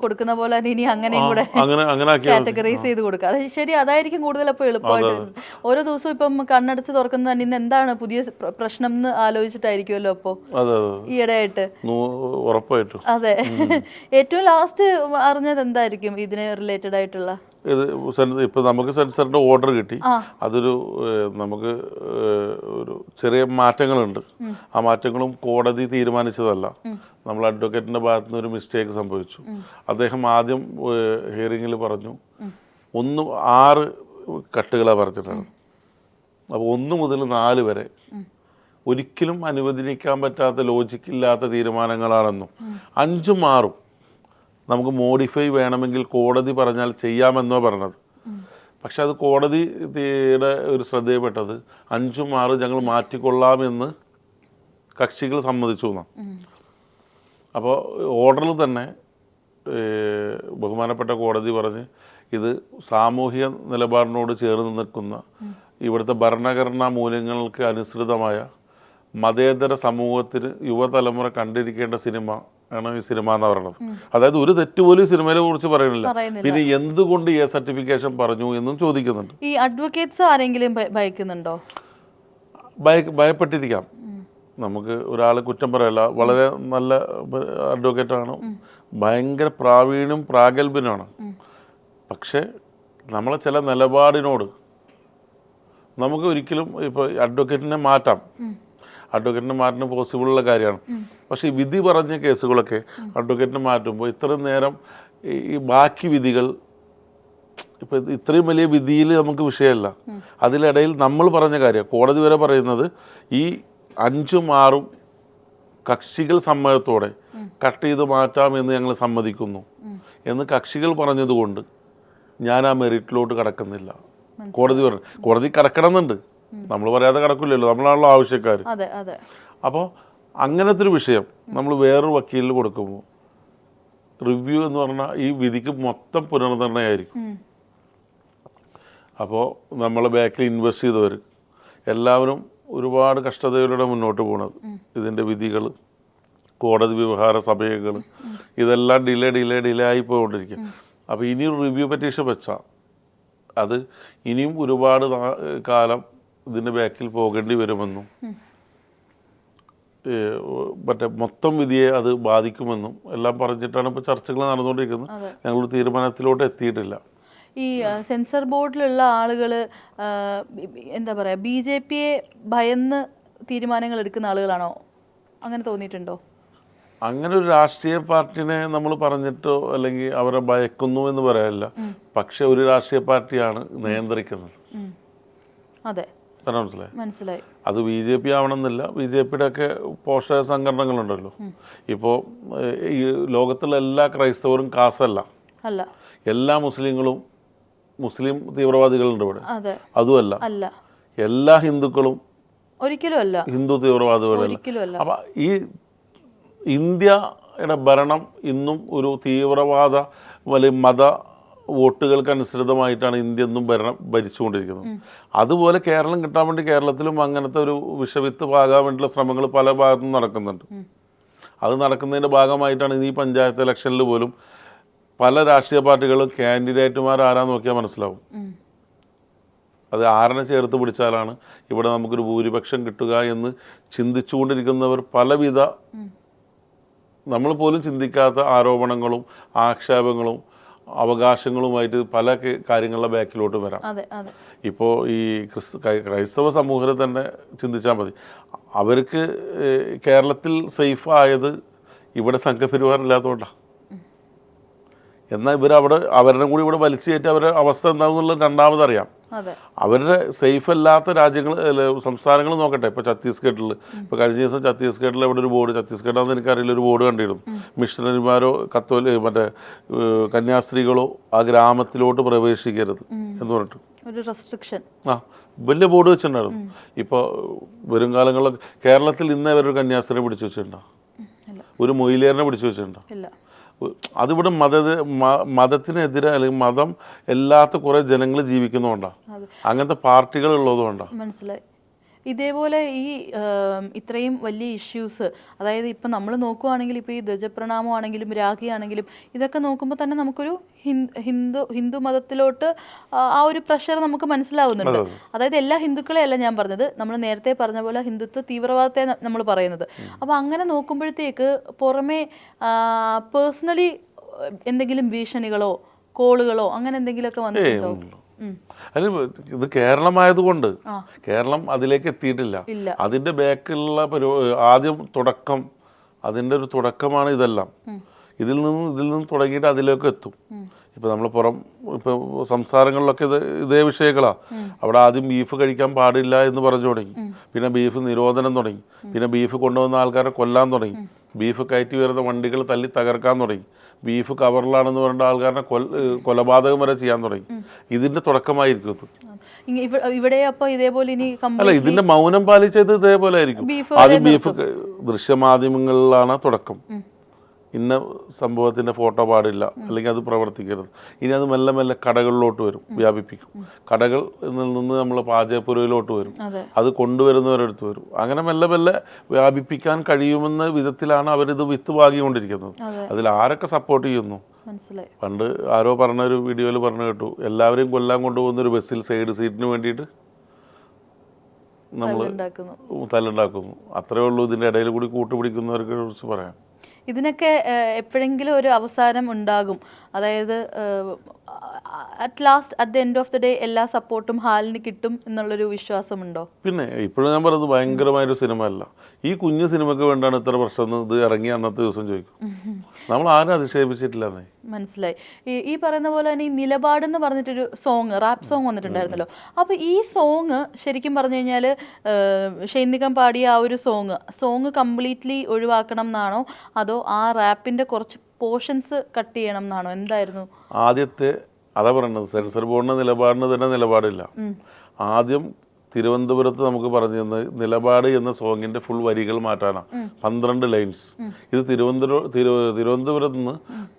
കൊടുക്കുന്ന പോലെ ഇനി അങ്ങനെയും കൂടെ കാറ്റഗറൈസ് ചെയ്ത് കൊടുക്കുക. അത് ശരി, അതായിരിക്കും കൂടുതൽ അപ്പോൾ എളുപ്പമായിട്ട്. ഓരോ ദിവസവും ഇപ്പം കണ്ണടച്ച് തുറക്കുന്ന ഇന്ന് എന്താണ് പുതിയ പ്രശ്നം എന്ന് ആലോചിച്ചിട്ടായിരിക്കുമല്ലോ അപ്പോൾ ഈയിടെയായിട്ട്. ഉറപ്പായിട്ടും അതെ. ഏറ്റവും ലാസ്റ്റ് അറിഞ്ഞത് എന്തായിരിക്കും ഇതിന് റിലേറ്റഡ് ആയിട്ടുള്ള? ഇപ്പം നമുക്ക് സെൻസറിൻ്റെ ഓർഡർ കിട്ടി. അതൊരു നമുക്ക് ഒരു ചെറിയ മാറ്റങ്ങളുണ്ട്. ആ മാറ്റങ്ങളും കോടതി തീരുമാനിച്ചതല്ല. നമ്മൾ അഡ്വക്കേറ്റിൻ്റെ ഭാഗത്തു നിന്ന് ഒരു മിസ്റ്റേക്ക് സംഭവിച്ചു. അദ്ദേഹം ആദ്യം ഹിയറിങ്ങിൽ പറഞ്ഞു 6 കട്ടുകളാണ് പറഞ്ഞിട്ടാണ്. അപ്പോൾ 1 മുതൽ 4 വരെ ഒരിക്കലും അനുവദിക്കാൻ പറ്റാത്ത ലോജിക്കില്ലാത്ത തീരുമാനങ്ങളാണെന്നും 5ഉം 6ഉം നമുക്ക് മോഡിഫൈ വേണമെങ്കിൽ കോടതി പറഞ്ഞാൽ ചെയ്യാമെന്നോ പറഞ്ഞത്. പക്ഷെ അത് കോടതിയുടെ ഒരു ശ്രദ്ധയിൽപ്പെട്ടത് 5ഉം 6ഉം ഞങ്ങൾ മാറ്റിക്കൊള്ളാമെന്ന് കക്ഷികൾ സമ്മതിച്ചു എന്നാണ്. അപ്പോൾ ഓർഡറിൽ തന്നെ ബഹുമാനപ്പെട്ട കോടതി പറഞ്ഞ് ഇത് സാമൂഹിക നിലപാടിനോട് ചേർന്ന് നിൽക്കുന്ന ഇവിടുത്തെ ഭരണഘടനാ മൂല്യങ്ങൾക്ക് അനുസൃതമായ മതേതര സമൂഹത്തിന് യുവതലമുറ കണ്ടിരിക്കേണ്ട സിനിമ ആണ് ഈ സിനിമ എന്ന് പറയുന്നത്. അതായത് ഒരു തെറ്റ് പോലും സിനിമയെ കുറിച്ച് പറയുന്നില്ല. പിന്നെ എന്തുകൊണ്ട് എ സർട്ടിഫിക്കേഷൻ പറഞ്ഞു എന്നും ചോദിക്കുന്നുണ്ട്. ഈ അഡ്വക്കേറ്റ്സ് ആരെങ്കിലും ഭയക്കുന്നുണ്ടോ? ഭയപ്പെട്ടിരിക്കാം. നമുക്ക് ഒരാളെ കുറ്റം പറയല്ല. വളരെ നല്ല അഡ്വക്കേറ്റാണ്, ഭയങ്കര പ്രാവീണ്യം പ്രാഗൽഭ്യനാണ്. പക്ഷേ നമ്മളെ ചില നിലപാടിനോട് നമുക്ക് ഒരിക്കലും ഇപ്പോൾ അഡ്വക്കേറ്റിനെ മാറ്റാം. അഡ്വക്കേറ്റിനെ മാറ്റുന്ന പോസിബിളുള്ള കാര്യമാണ്. പക്ഷേ ഈ വിധി പറഞ്ഞ കേസുകളൊക്കെ അഡ്വക്കേറ്റിനെ മാറ്റുമ്പോൾ ഇത്രയും നേരം ഈ ബാക്കി വിധികൾ ഇപ്പോൾ ഇത്രയും വലിയ വിധിയിൽ നമുക്ക് വിഷയമല്ല. അതിലിടയിൽ നമ്മൾ പറഞ്ഞ കാര്യം കോടതി വരെ പറയുന്നത് ഈ 5ഉം 6ഉം കക്ഷികൾ സമ്മതത്തോടെ കട്ട് ചെയ്ത് മാറ്റാമെന്ന് ഞങ്ങൾ സമ്മതിക്കുന്നു എന്ന് കക്ഷികൾ പറഞ്ഞതുകൊണ്ട് ഞാൻ ആ മെറിറ്റിലോട്ട് കടക്കുന്നില്ല. കോടതി പറഞ്ഞു. കോടതി കടക്കണമെന്നുണ്ട്, നമ്മൾ പറയാതെ കടക്കില്ലല്ലോ, നമ്മളാണല്ലോ ആവശ്യക്കാർ. അപ്പോൾ അങ്ങനത്തെ ഒരു വിഷയം നമ്മൾ വേറൊരു വക്കീലിന് കൊടുക്കുമ്പോൾ റിവ്യൂ എന്ന് പറഞ്ഞാൽ ഈ വിധിക്ക് മൊത്തം പുനർനിർണയമായിരിക്കും. അപ്പോൾ നമ്മളെ ബാക്കിൽ ഇൻവെസ്റ്റ് ചെയ്തവർ എല്ലാവരും ഒരുപാട് കഷ്ടതയിലൂടെ മുന്നോട്ട് പോകുന്നത്. ഇതിൻ്റെ വിധികൾ, കോടതി വ്യവഹാര സമയങ്ങൾ, ഇതെല്ലാം ഡിലേ ആയി പോയിക്കൊണ്ടിരിക്കും. അപ്പോൾ ഇനിയും റിവ്യൂ പെറ്റീഷൻ വെച്ചാൽ അത് ഇനിയും ഒരുപാട് കാലം ഇതിൻ്റെ ബാക്കിൽ പോകേണ്ടി വരുമെന്നും മറ്റേ മൊത്തം വിധിയെ അത് ബാധിക്കുമെന്നും എല്ലാം പറഞ്ഞിട്ടാണ് ഇപ്പോൾ ചർച്ചകൾ നടന്നുകൊണ്ടിരിക്കുന്നത്. ഞങ്ങളൊരു തീരുമാനത്തിലോട്ട് എത്തിയിട്ടില്ല. ഈ സെൻസർ ബോർഡിലുള്ള ആളുകൾ എന്താ പറയുക, BJPയെ ഭയന്ന് തീരുമാനങ്ങൾ എടുക്കുന്ന ആളുകളാണോ? അങ്ങനെ തോന്നിയിട്ടുണ്ടോ? അങ്ങനെ ഒരു രാഷ്ട്രീയ പാർട്ടിനെ നമ്മൾ പറഞ്ഞിട്ടോ അല്ലെങ്കിൽ അവരെ ഭയക്കുന്നു എന്ന് പറയാനില്ല. പക്ഷെ ഒരു രാഷ്ട്രീയ പാർട്ടിയാണ് നിയന്ത്രിക്കുന്നത്. അതെ, മനസ്സിലായി. അത് BJP ആവണമെന്നില്ല. BJPയുടെ ഒക്കെ പോഷക സംഘടനകളുണ്ടല്ലോ. ഇപ്പോൾ ഈ ലോകത്തുള്ള എല്ലാ ക്രൈസ്തവരും കാസല്ല, എല്ലാ മുസ്ലിങ്ങളും മുസ്ലിം തീവ്രവാദികളുണ്ട് ഇവിടെ, അതുമല്ല എല്ലാ ഹിന്ദുക്കളും ഒരിക്കലും അല്ല ഹിന്ദു തീവ്രവാദികളല്ല. അപ്പം ഈ ഇന്ത്യയുടെ ഭരണം ഇന്നും ഒരു തീവ്രവാദ വലിയ മത വോട്ടുകൾക്ക് അനുസൃതമായിട്ടാണ് ഇന്ത്യ എന്നും ഭരിച്ചുകൊണ്ടിരിക്കുന്നത്. അതുപോലെ കേരളം കിട്ടാൻ വേണ്ടി കേരളത്തിലും അങ്ങനത്തെ ഒരു വിഷവിത്ത് പാകാൻ വേണ്ടിയുള്ള ശ്രമങ്ങൾ പല ഭാഗത്തും നടക്കുന്നുണ്ട്. അത് നടക്കുന്നതിൻ്റെ ഭാഗമായിട്ടാണ് ഈ പഞ്ചായത്ത് ഇലക്ഷനിൽ പോലും പല രാഷ്ട്രീയ പാർട്ടികളും ക്യാൻഡിഡേറ്റുമാർ ആരാന്ന് നോക്കിയാൽ മനസ്സിലാവും. അത് ആരനെ ചേർത്ത് പിടിച്ചാലാണ് ഇവിടെ നമുക്കൊരു ഭൂരിപക്ഷം കിട്ടുക എന്ന് ചിന്തിച്ചുകൊണ്ടിരിക്കുന്നവർ പലവിധ നമ്മൾ പോലും ചിന്തിക്കാത്ത ആരോപണങ്ങളും ആക്ഷേപങ്ങളും അവകാശങ്ങളുമായിട്ട് പല കാര്യങ്ങളുടെ ബാക്കിലോട്ട് വരാം. ഇപ്പോൾ ഈ ക്രൈസ്തവ സമൂഹത്തെ തന്നെ ചിന്തിച്ചാൽ മതി. അവർക്ക് കേരളത്തിൽ സേഫ് ആയത് ഇവിടെ സംഘപരിവാർ ഇല്ലാത്തതുകൊണ്ടാണ്. എന്നാൽ ഇവരവിടെ അവരുടെ കൂടി ഇവിടെ വലിച്ചു കയറ്റി അവരുടെ അവസ്ഥ എന്താണെന്നുള്ളത് രണ്ടാമതറിയാം. അവരുടെ സേഫ് അല്ലാത്ത രാജ്യങ്ങൾ സംസ്ഥാനങ്ങൾ നോക്കട്ടെ. ഇപ്പോൾ ഛത്തീസ്ഗഡിൽ ഇപ്പോൾ കഴിഞ്ഞ ദിവസം ഛത്തീസ്ഗഡിൽ അവിടെ ഒരു ബോർഡ്, ഛത്തീസ്ഗഡാണെന്ന് എനിക്കറിയില്ല, ഒരു ബോർഡ് കണ്ടിരുന്നു. മിഷണറിമാരോ മറ്റേ കന്യാസ്ത്രീകളോ ആ ഗ്രാമത്തിലോട്ട് പ്രവേശിക്കരുത് എന്ന് പറഞ്ഞിട്ട് ഒരു റെസ്ട്രിക്ഷൻ വലിയ ബോർഡ് വെച്ചിട്ടുണ്ടായിരുന്നു. ഇപ്പോൾ വരും കാലങ്ങളിൽ കേരളത്തിൽ ഇന്നേ വരെ ഒരു കന്യാസ്ത്രീയെ പിടിച്ചു വെച്ചിട്ടുണ്ടോ? ഒരു മൊയിലിയറിനെ പിടിച്ചു വെച്ചിട്ടുണ്ടോ? അതിവിടെ മതത്തിനെതിരെ അല്ലെങ്കിൽ മതം എല്ലാത്ത കുറേ ജനങ്ങൾ ജീവിക്കുന്നതുകൊണ്ടാണ്, അങ്ങനത്തെ പാർട്ടികൾ ഉള്ളതുകൊണ്ടാണ്. മനസ്സിലായി. ഇതേപോലെ ഈ ഇത്രയും വലിയ ഇഷ്യൂസ്, അതായത് ഇപ്പം നമ്മൾ നോക്കുവാണെങ്കിൽ ഇപ്പോൾ ഈ ധ്വജപ്രണാമമാണെങ്കിലും രാഖിയാണെങ്കിലും ഇതൊക്കെ നോക്കുമ്പോൾ തന്നെ നമുക്കൊരു ഹിന്ദു മതത്തിലോട്ട് ആ ഒരു പ്രഷർ നമുക്ക് മനസ്സിലാവുന്നുണ്ട്. അതായത് എല്ലാ ഹിന്ദുക്കളെ അല്ല ഞാൻ പറഞ്ഞത്, നമ്മൾ നേരത്തെ പറഞ്ഞ പോലെ ഹിന്ദുത്വ തീവ്രവാദത്തെ നമ്മൾ പറയുന്നത്. അപ്പോൾ അങ്ങനെ നോക്കുമ്പോഴത്തേക്ക് പുറമേ പേഴ്സണലി എന്തെങ്കിലും ഭീഷണികളോ കോളുകളോ അങ്ങനെ എന്തെങ്കിലുമൊക്കെ വന്നിട്ടുണ്ടോ? അതിന് ഇത് കേരളമായതുകൊണ്ട് കേരളം അതിലേക്ക് എത്തിയിട്ടില്ല. അതിൻ്റെ ബാക്കിലുള്ള ആദ്യം തുടക്കം, അതിൻ്റെ ഒരു തുടക്കമാണ് ഇതെല്ലാം. ഇതിൽ നിന്നും തുടങ്ങിയിട്ട് അതിലേക്ക് എത്തും. ഇപ്പോൾ നമ്മൾ ഇപ്പോൾ സംസ്ഥാനങ്ങളിലൊക്കെ ഇതേ വിഷയങ്ങളാണ്. അവിടെ ആദ്യം ബീഫ് കഴിക്കാൻ പാടില്ല എന്ന് പറഞ്ഞു തുടങ്ങി, പിന്നെ ബീഫ് നിരോധനം തുടങ്ങി, പിന്നെ ബീഫ് കൊണ്ടുവന്ന ആൾക്കാരെ കൊല്ലാൻ തുടങ്ങി, ബീഫ് കയറ്റി വരുന്ന വണ്ടികൾ തല്ലി തകർക്കാൻ തുടങ്ങി, ബീഫ് കവറിലാണെന്ന് പറഞ്ഞ ആൾക്കാരെ കൊലപാതകം വരെ ചെയ്യാൻ തുടങ്ങി. ഇതിന്റെ തുടക്കമായിരിക്കും ഇവിടെ. അപ്പോൾ ഇതേപോലെ ഇനി അല്ല, ഇതിന്റെ മൗനം പാലിച്ചത് ഇതേപോലെ ആയിരിക്കും. ആദ്യം ബീഫ് ദൃശ്യമാധ്യമങ്ങളിലാണ് തുടക്കം. ഇന്ന സംഭവത്തിൻ്റെ ഫോട്ടോ പാടില്ല, അല്ലെങ്കിൽ അത് പ്രവർത്തിക്കരുത്. ഇനി അത് മെല്ലെ മെല്ലെ കടകളിലോട്ട് വരും, വ്യാപിപ്പിക്കും. കടകൾ നിന്ന് നമ്മൾ പാചകപ്പുരയിലോട്ട് വരും, അത് കൊണ്ടുവരുന്നവരെടുത്ത് വരും. അങ്ങനെ മെല്ലെ മെല്ലെ വ്യാപിപ്പിക്കാൻ കഴിയുമെന്ന വിധത്തിലാണ് അവരിത് വിത്ത് പാകിക്കൊണ്ടിരിക്കുന്നത്. അതിൽ ആരൊക്കെ സപ്പോർട്ട് ചെയ്യുന്നു? പണ്ട് ആരോ പറഞ്ഞൊരു വീഡിയോയിൽ പറഞ്ഞു കേട്ടു, എല്ലാവരെയും കൊല്ലാൻ കൊണ്ടുപോകുന്ന ഒരു ബസ്സിൽ സൈഡ് സീറ്റിന് വേണ്ടിയിട്ട് നമ്മൾ തല്ലുണ്ടാക്കുന്നു. അത്രേ ഉള്ളൂ. ഇതിൻ്റെ ഇടയിൽ കൂടി കൂട്ടുപിടിക്കുന്നവർക്ക് കുറിച്ച് പറയാം. ഇതിനൊക്കെ എപ്പോഴെങ്കിലും ഒരു അവസാനം ഉണ്ടാകും. അതായത് at the end of the day എല്ലാ സപ്പോർട്ടും ഹാലിന് കിട്ടും എന്നുള്ളൊരു വിശ്വാസമുണ്ടോ? പിന്നെ ഇപ്പോഴും ഞാൻ പറയുന്നത് ഭയങ്കരമായൊരു സിനിമ അല്ല. ഈ കുഞ്ഞു സിനിമയ്ക്ക് വേണ്ടിയാണ് ഇത്ര പ്രശ്നം ഇത് ഇറങ്ങി അന്നത്തെ ദിവസം ചോദിക്കും. നമ്മൾ ആരും അധിക്ഷേപിച്ചിട്ടില്ലെന്നേ. മനസ്സിലായി. ഈ പറയുന്ന പോലെ തന്നെ ഈ നിലപാടെന്ന് പറഞ്ഞിട്ടൊരു റാപ്പ് സോങ് വന്നിട്ടുണ്ടായിരുന്നല്ലോ. അപ്പോൾ ഈ സോങ് ശരിക്കും പറഞ്ഞു കഴിഞ്ഞാൽ ഷെയ്ൻ നിഗം പാടിയ ആ ഒരു സോങ് കംപ്ലീറ്റ്ലി ഒഴിവാക്കണം എന്നാണോ, അതോ ആ റാപ്പിൻ്റെ കുറച്ച് പോർഷൻസ് കട്ട് ചെയ്യണം എന്നാണോ? എന്തായിരുന്നു ആദ്യത്തെ? അതാ പറയുന്നത്, സെൻസർ ബോർഡിൻ്റെ നിലപാടിന് തന്നെ നിലപാടില്ല. ആദ്യം തിരുവനന്തപുരത്ത് നമുക്ക് പറഞ്ഞു തന്നത് നിലപാട് എന്ന സോങ്ങിൻ്റെ ഫുൾ വരികൾ മാറ്റാനാണ്, 12 ലൈൻസ്. ഇത് തിരുവനന്തപുരത്ത് നിന്ന്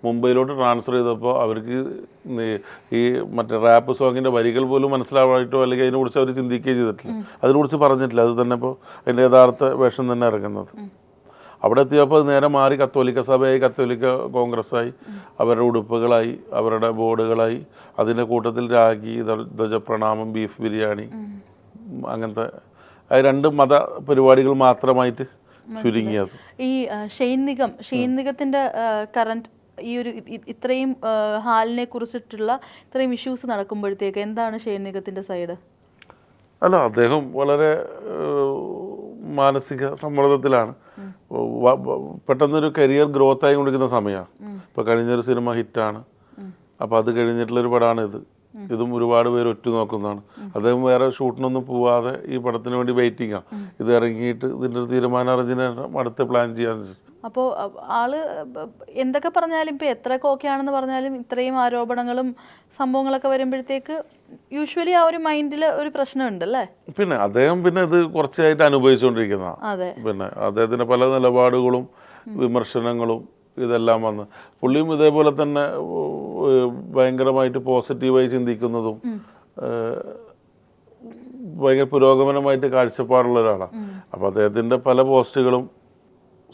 മുംബൈയിലോട്ട് ട്രാൻസ്ഫർ ചെയ്തപ്പോൾ അവർക്ക് ഈ മറ്റേ റാപ്പ് സോങ്ങിൻ്റെ വരികൾ പോലും മനസ്സിലാവായിട്ടോ അല്ലെങ്കിൽ അതിനെക്കുറിച്ച് അവർ ചിന്തിക്കുകയോ ചെയ്തിട്ടില്ല, അതിനെക്കുറിച്ച് പറഞ്ഞിട്ടില്ല. അത് തന്നെ ഇപ്പോൾ അതിൻ്റെ യഥാർത്ഥ വേഷം തന്നെ ഇറങ്ങുന്നത്. അവിടെ എത്തിയപ്പോൾ നേരെ മാറി കത്തോലിക്ക സഭയായി, കത്തോലിക്ക കോൺഗ്രസ്സായി, അവരുടെ ഉടുപ്പുകളായി, അവരുടെ ബോർഡുകളായി, അതിൻ്റെ കൂട്ടത്തിൽ രാഖി, ധ്വജപ്രണാമം, ബീഫ് ബിരിയാണി, അങ്ങനത്തെ 2 മത പരിപാടികൾ മാത്രമായിട്ട് ചുരുങ്ങിയത്. ഈ ഷെയ്ൻ നിഗത്തിൻ്റെ കറണ്ട് ഈ ഒരു ഇത്രയും ഹാലിനെ കുറിച്ചിട്ടുള്ള ഇത്രയും ഇഷ്യൂസ് നടക്കുമ്പോഴത്തേക്ക് എന്താണ് ഷെയ്ൻ നിഗത്തിൻ്റെ സൈഡ്? അല്ല, അദ്ദേഹം വളരെ മാനസിക സമ്മർദ്ദത്തിലാണ്. പെട്ടെന്നൊരു കരിയർ ഗ്രോത്ത് ആയി കൊണ്ടിരിക്കുന്ന സമയമാണ്. ഇപ്പോൾ കഴിഞ്ഞൊരു സിനിമ ഹിറ്റാണ്, അപ്പോൾ അത് കഴിഞ്ഞിട്ടുള്ളൊരു പടമാണ് ഇത്. ഇതും ഒരുപാട് പേര് ഒറ്റുനോക്കുന്നതാണ്. അദ്ദേഹം വേറെ ഷൂട്ടിനൊന്നും പോവാതെ ഈ പടത്തിന് വേണ്ടി വെയിറ്റിംഗാണ്. ഇത് ഇറങ്ങിയിട്ട് ഇതിൻ്റെ ഒരു തീരുമാനം അറിഞ്ഞതിന് ശേഷം അടുത്ത പ്ലാൻ ചെയ്യാൻ. അപ്പോൾ ആള് എന്തൊക്കെ പറഞ്ഞാലും ഇപ്പോൾ എത്രയൊക്കെ ഓക്കെ ആണെന്ന് പറഞ്ഞാലും ഇത്രയും ആരോപണങ്ങളും സംഭവങ്ങളൊക്കെ വരുമ്പോഴത്തേക്ക് യൂഷ്വലി ആ ഒരു മൈൻഡിൽ ഒരു പ്രശ്നമുണ്ട് അല്ലേ? പിന്നെ അദ്ദേഹം ഇത് കുറച്ചായിട്ട് അനുഭവിച്ചുകൊണ്ടിരിക്കുന്നതാണ്. പിന്നെ അദ്ദേഹത്തിൻ്റെ പല നിലപാടുകളും വിമർശനങ്ങളും ഇതെല്ലാം വന്ന് പുള്ളിയും ഇതേപോലെ തന്നെ ഭയങ്കരമായിട്ട് പോസിറ്റീവായി ചിന്തിക്കുന്നതും ഭയങ്കര പുരോഗമനമായിട്ട് കാഴ്ചപ്പാടുള്ള ഒരാളാണ്. അപ്പോൾ അദ്ദേഹത്തിൻ്റെ പല പോസ്റ്റുകളും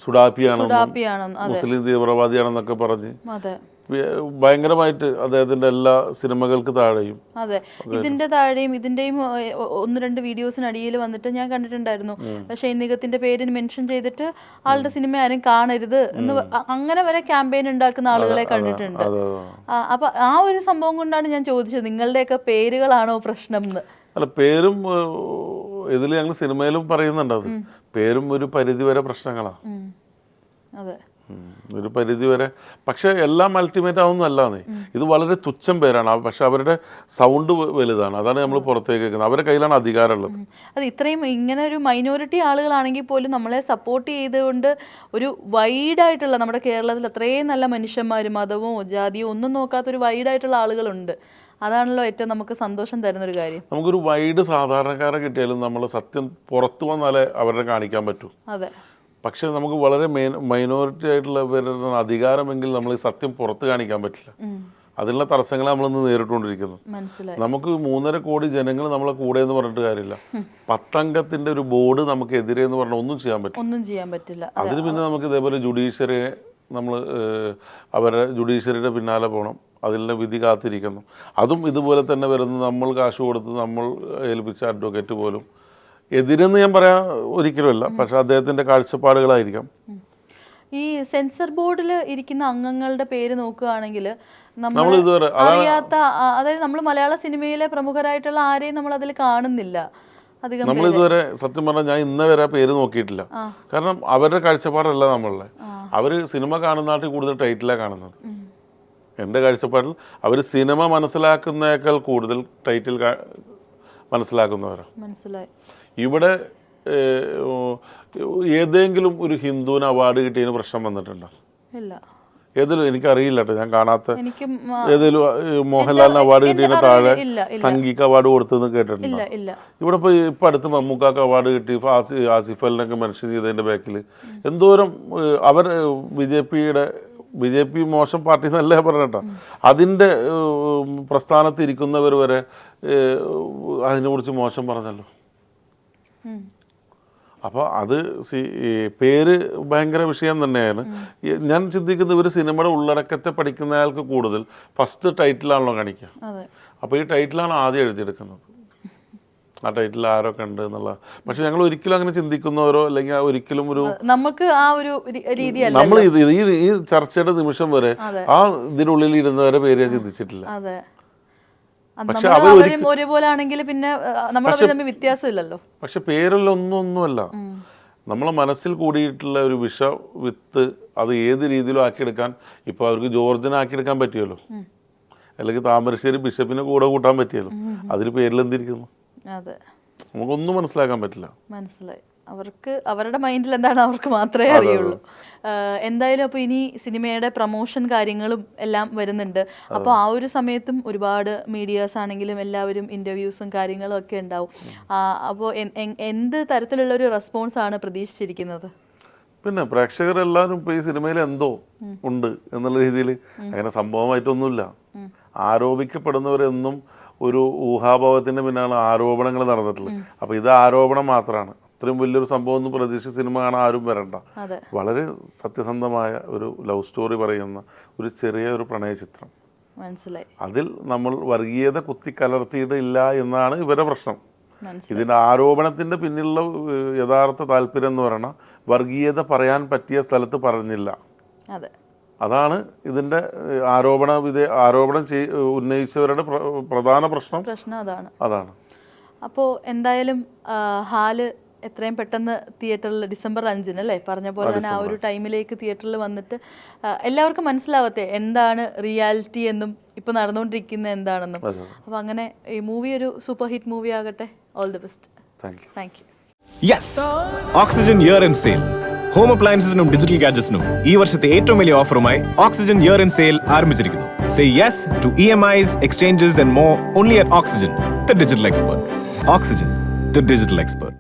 സുഡാപ്പിയാണെന്നും മുസ്ലിം തീവ്രവാദിയാണെന്നൊക്കെ പറഞ്ഞ് ഭയങ്കരമായിട്ട് അദ്ദേഹത്തിന്റെ എല്ലാ സിനിമകൾക്ക് താഴെയും ഇതിന്റെ താഴെയും ഇതിന്റെയും 1-2 വീഡിയോസിനടിയിൽ വന്നിട്ട് ഞാൻ കണ്ടിട്ടുണ്ടായിരുന്നു. ഷൈൻ നിഗത്തിന്റെ പേര് മെൻഷൻ ചെയ്തിട്ട് ആളുടെ സിനിമ ആരും കാണരുത് എന്ന് അങ്ങനെ വരെ ക്യാമ്പയിൻ ഉണ്ടാക്കുന്ന ആളുകളെ കണ്ടിട്ടുണ്ട്. അപ്പൊ ആ ഒരു സംഭവം കൊണ്ടാണ് ഞാൻ ചോദിച്ചത്, നിങ്ങളുടെയൊക്കെ പേരുകളാണോ പ്രശ്നം എന്ന്. അല്ല, പേരും ഇതിൽ ഞങ്ങൾ സിനിമയിലും പറയുന്നുണ്ട്, അത് പേരും ഒരു പരിധിവരെ പ്രശ്നങ്ങളാണ്. അതെ, ഒരു പരിധിവരെ. പക്ഷെ എല്ലാം അൾട്ടിമേറ്റ് ആവുന്നല്ലാന്നേ, ഇത് വളരെ തുച്ഛം പേരാണ്. പക്ഷെ അവരുടെ സൗണ്ട് വലുതാണ്, അതാണ് നമ്മൾ പുറത്തേക്ക് കേൾക്കുന്നത്. അവരുടെ കയ്യിലാണ് അധികാരമുള്ളത്. അത് ഇത്രയും ഇങ്ങനെ ഒരു മൈനോറിറ്റി ആളുകളാണെങ്കിൽ പോലും നമ്മളെ സപ്പോർട്ട് ചെയ്തുകൊണ്ട് ഒരു വൈഡായിട്ടുള്ള, നമ്മുടെ കേരളത്തിൽ അത്രയും നല്ല മനുഷ്യന്മാരും മതമോ ജാതിയോ ഒന്നും നോക്കാത്തൊരു വൈഡായിട്ടുള്ള ആളുകളുണ്ട്. അതാണല്ലോ ഏറ്റവും നമുക്ക് സന്തോഷം തരുന്നൊരു കാര്യം. നമുക്കൊരു വൈഡ് സാധാരണക്കാരെ കിട്ടിയാലും നമ്മൾ സത്യം പുറത്തു വന്നാലേ അവരെ കാണിക്കാൻ പറ്റൂ. അതെ. പക്ഷെ നമുക്ക് വളരെ മൈനോറിറ്റി ആയിട്ടുള്ളവരുടെ അധികാരമെങ്കിൽ നമ്മൾ ഈ സത്യം പുറത്ത് കാണിക്കാൻ പറ്റില്ല. അതിനുള്ള തടസ്സങ്ങളെ നമ്മളിന്ന് നേരിട്ടുകൊണ്ടിരിക്കുന്നു. നമുക്ക് 3.5 കോടി ജനങ്ങൾ നമ്മളെ കൂടെ എന്ന് പറഞ്ഞിട്ട് കാര്യമില്ല. 10 അംഗത്തിന്റെ ഒരു ബോർഡ് നമുക്ക് എതിരെ എന്ന് പറഞ്ഞാൽ ഒന്നും ചെയ്യാൻ പറ്റില്ല. അതിന് പിന്നെ നമുക്ക് ഇതേപോലെ ജുഡീഷ്യറിയെ നമ്മൾ അവരെ ജുഡീഷ്യറിയുടെ പിന്നാലെ പോകണം, അതിൻ്റെ വിധി കാത്തിരിക്കുന്നു. അതും ഇതുപോലെ തന്നെ വരുന്നു, നമ്മൾ കാശ് കൊടുത്ത് നമ്മൾ ഏൽപ്പിച്ച അഡ്വക്കേറ്റ് പോലും എതിരെന്ന് ഞാൻ പറയാൻ ഒരിക്കലുമല്ല, പക്ഷെ അദ്ദേഹത്തിൻ്റെ കാഴ്ചപ്പാടുകളായിരിക്കാം. ഈ സെൻസർ ബോർഡിൽ ഇരിക്കുന്ന അംഗങ്ങളുടെ പേര് നോക്കുകയാണെങ്കിൽ നമ്മൾ ഇതുവരെ അറിയാത്ത, അതായത് നമ്മൾ മലയാള സിനിമയിലെ പ്രമുഖരായിട്ടുള്ള ആരെയും നമ്മൾ അതിൽ കാണുന്നില്ല. നമ്മളിതുവരെ സത്യം പറഞ്ഞാൽ ഞാൻ ഇന്ന് വരെ പേര് നോക്കിയിട്ടില്ല. കാരണം അവരുടെ കാഴ്ചപ്പാടല്ല നമ്മളുടെ. അവർ സിനിമ കാണുന്നതായിട്ട് കൂടുതൽ ടൈറ്റിലാണ് കാണുന്നത്. എൻ്റെ കാഴ്ചപ്പാടിൽ അവർ സിനിമ മനസ്സിലാക്കുന്നതിനേക്കാൾ കൂടുതൽ ടൈറ്റിൽ മനസ്സിലാക്കുന്നവരാണ്. ഇവിടെ ഏതെങ്കിലും ഒരു ഹിന്ദുവിന് അവാർഡ് കിട്ടിയതിന് പ്രശ്നം വന്നിട്ടുണ്ടോ? ഏതെങ്കിലും എനിക്കറിയില്ല കേട്ടോ, ഞാൻ കാണാത്ത ഏതെങ്കിലും മോഹൻലാലിന് അവാർഡ് കിട്ടിയതിന് താഴെ സംഗീക്ക് അവാർഡ് കൊടുത്തെന്ന് കേട്ടിട്ടുണ്ടോ? ഇവിടെ ഇപ്പം അടുത്ത് മമ്മൂക്കാക്ക് അവാർഡ് കിട്ടി, ആസിഫ് അലിനൊക്കെ മെൻഷൻ ചെയ്തതിൻ്റെ ബാക്കിൽ എന്തോരം അവർ ബി ജെ പി മോശം പാർട്ടി എന്നല്ലേ പറഞ്ഞേട്ടാ, അതിൻ്റെ പ്രസ്ഥാനത്ത് ഇരിക്കുന്നവർ വരെ അതിനെക്കുറിച്ച് മോശം പറഞ്ഞല്ലോ. അപ്പോൾ അത് പേര് ഭയങ്കര വിഷയം തന്നെയാണ്. ഞാൻ ചിന്തിക്കുന്നത് ഇവർ സിനിമയുടെ ഉള്ളടക്കത്തെ പഠിക്കുന്നയാൾക്ക് കൂടുതൽ ഫസ്റ്റ് ടൈറ്റിലാണല്ലോ കാണിക്കുക. അപ്പോൾ ഈ ടൈറ്റിലാണ് ആദ്യം എഴുതിയെടുക്കുന്നത്, ആ ടൈറ്റിൽ ആരൊക്കെ ഉണ്ട് എന്നുള്ള. പക്ഷെ ഞങ്ങൾ ഒരിക്കലും അങ്ങനെ ചിന്തിക്കുന്നവരോ അല്ലെങ്കിൽ ഒരിക്കലും ഒരു നമുക്ക് ആ ഒരു രീതിയല്ല. നമ്മൾ ഈ ചർച്ചയുടെ നിമിഷം വരെ ആ ഇതിനുള്ളിൽ ഇരുന്നവരെ പേര് ഞാൻ ചിന്തിച്ചിട്ടില്ല. പക്ഷെ പക്ഷെ പേരെല്ലാം ഒന്നുമല്ല, നമ്മളെ മനസ്സിൽ കൂടിയിട്ടുള്ള ഒരു വിത്ത് അത് ഏത് രീതിയിലും ആക്കിയെടുക്കാൻ. ഇപ്പോൾ അവർക്ക് ജോർജിനെ ആക്കിയെടുക്കാൻ പറ്റിയല്ലോ, അല്ലെങ്കിൽ താമരശ്ശേരി ബിഷപ്പിനെ കൂടെ കൂട്ടാൻ പറ്റിയല്ലോ, അതിന് പേരിലെന്തിരിക്കുന്നു നമുക്കൊന്നും മനസ്സിലാക്കാൻ പറ്റില്ല. മനസ്സിലായി, അവർക്ക് അവരുടെ മൈൻഡിൽ എന്താണ് അവർക്ക് മാത്രമേ അറിയുള്ളൂ. എന്തായാലും അപ്പോൾ ഇനി സിനിമയുടെ പ്രൊമോഷൻ കാര്യങ്ങളും എല്ലാം വരുന്നുണ്ട്. അപ്പോൾ ആ ഒരു സമയത്തും ഒരുപാട് മീഡിയാസ് ആണെങ്കിലും എല്ലാവരും ഇൻ്റർവ്യൂസും കാര്യങ്ങളും ഒക്കെ ഉണ്ടാവും. അപ്പോൾ എന്ത് തരത്തിലുള്ള ഒരു റെസ്പോൺസ് ആണ് പ്രതീക്ഷിച്ചിരിക്കുന്നത്? പിന്നെ പ്രേക്ഷകരെല്ലാവരും ഇപ്പോൾ ഈ സിനിമയിൽ എന്തോ ഉണ്ട് എന്നുള്ള രീതിയിൽ, അങ്ങനെ സംഭവമായിട്ടൊന്നുമില്ല. ആരോപിക്കപ്പെടുന്നവരെന്നും ഒരു ഊഹാഭാവത്തിൻ്റെ പിന്നാണ് ആരോപണങ്ങൾ നടന്നിട്ടുള്ളത്. അപ്പോൾ ഇത് ആരോപണം മാത്രമാണ്. അത്രയും വലിയൊരു സംഭവം ഒന്നും പ്രതീക്ഷിച്ച സിനിമ കാണാൻ ആരും വരണ്ട. വളരെ സത്യസന്ധമായ ഒരു ലവ് സ്റ്റോറി പറയുന്ന ഒരു ചെറിയ ഒരു പ്രണയ ചിത്രം. അതിൽ നമ്മൾ വർഗീയത കുത്തിക്കലർത്തിയിട്ടില്ല എന്നാണ് ഇവരുടെ പ്രശ്നം. ഇതിൻ്റെ ആരോപണത്തിൻ്റെ പിന്നിലുള്ള യഥാർത്ഥ താല്പര്യം എന്ന് പറഞ്ഞാൽ വർഗീയത പറയാൻ പറ്റിയ സ്ഥലത്ത് പറഞ്ഞില്ല. അതാണ് ഇതിൻ്റെ ആരോപണം ഉന്നയിച്ചവരുടെ പ്രധാന പ്രശ്നം. അതാണ്. അപ്പോൾ എന്തായാലും ഹാല് എത്രയും പെട്ടെന്ന് തിയേറ്ററിൽ December 5 അല്ലേ പറഞ്ഞ പോലെ തന്നെ ആ ഒരു ടൈമിലേക്ക് തിയേറ്ററിൽ വന്നിട്ട് എല്ലാവർക്കും മനസ്സിലാവട്ടെ എന്താണ് റിയാലിറ്റി എന്നും ഇപ്പോൾ നടന്നുകൊണ്ടിരിക്കുന്നത് എന്താണെന്നും. അപ്പോൾ അങ്ങനെ ഈ മൂവി ഒരു സൂപ്പർ ഹിറ്റ് മൂവി ആകട്ടെ. All the best. Thank you. Yes, Oxygen year end sale home അപ്ലയൻസസിനും ഡിജിറ്റൽ ഗാഡ്ജറ്റ്സിനും ഈ വർഷത്തെ ഏറ്റവും വലിയ ഓഫറുമായി ഓക്സിജൻ ഇയർ എൻഡ് സെയിൽ ആരംഭിച്ചിരിക്കുന്നു. Say yes to EMIs, exchanges and more only at Oxygen, the digital expert. Oxygen, the digital expert.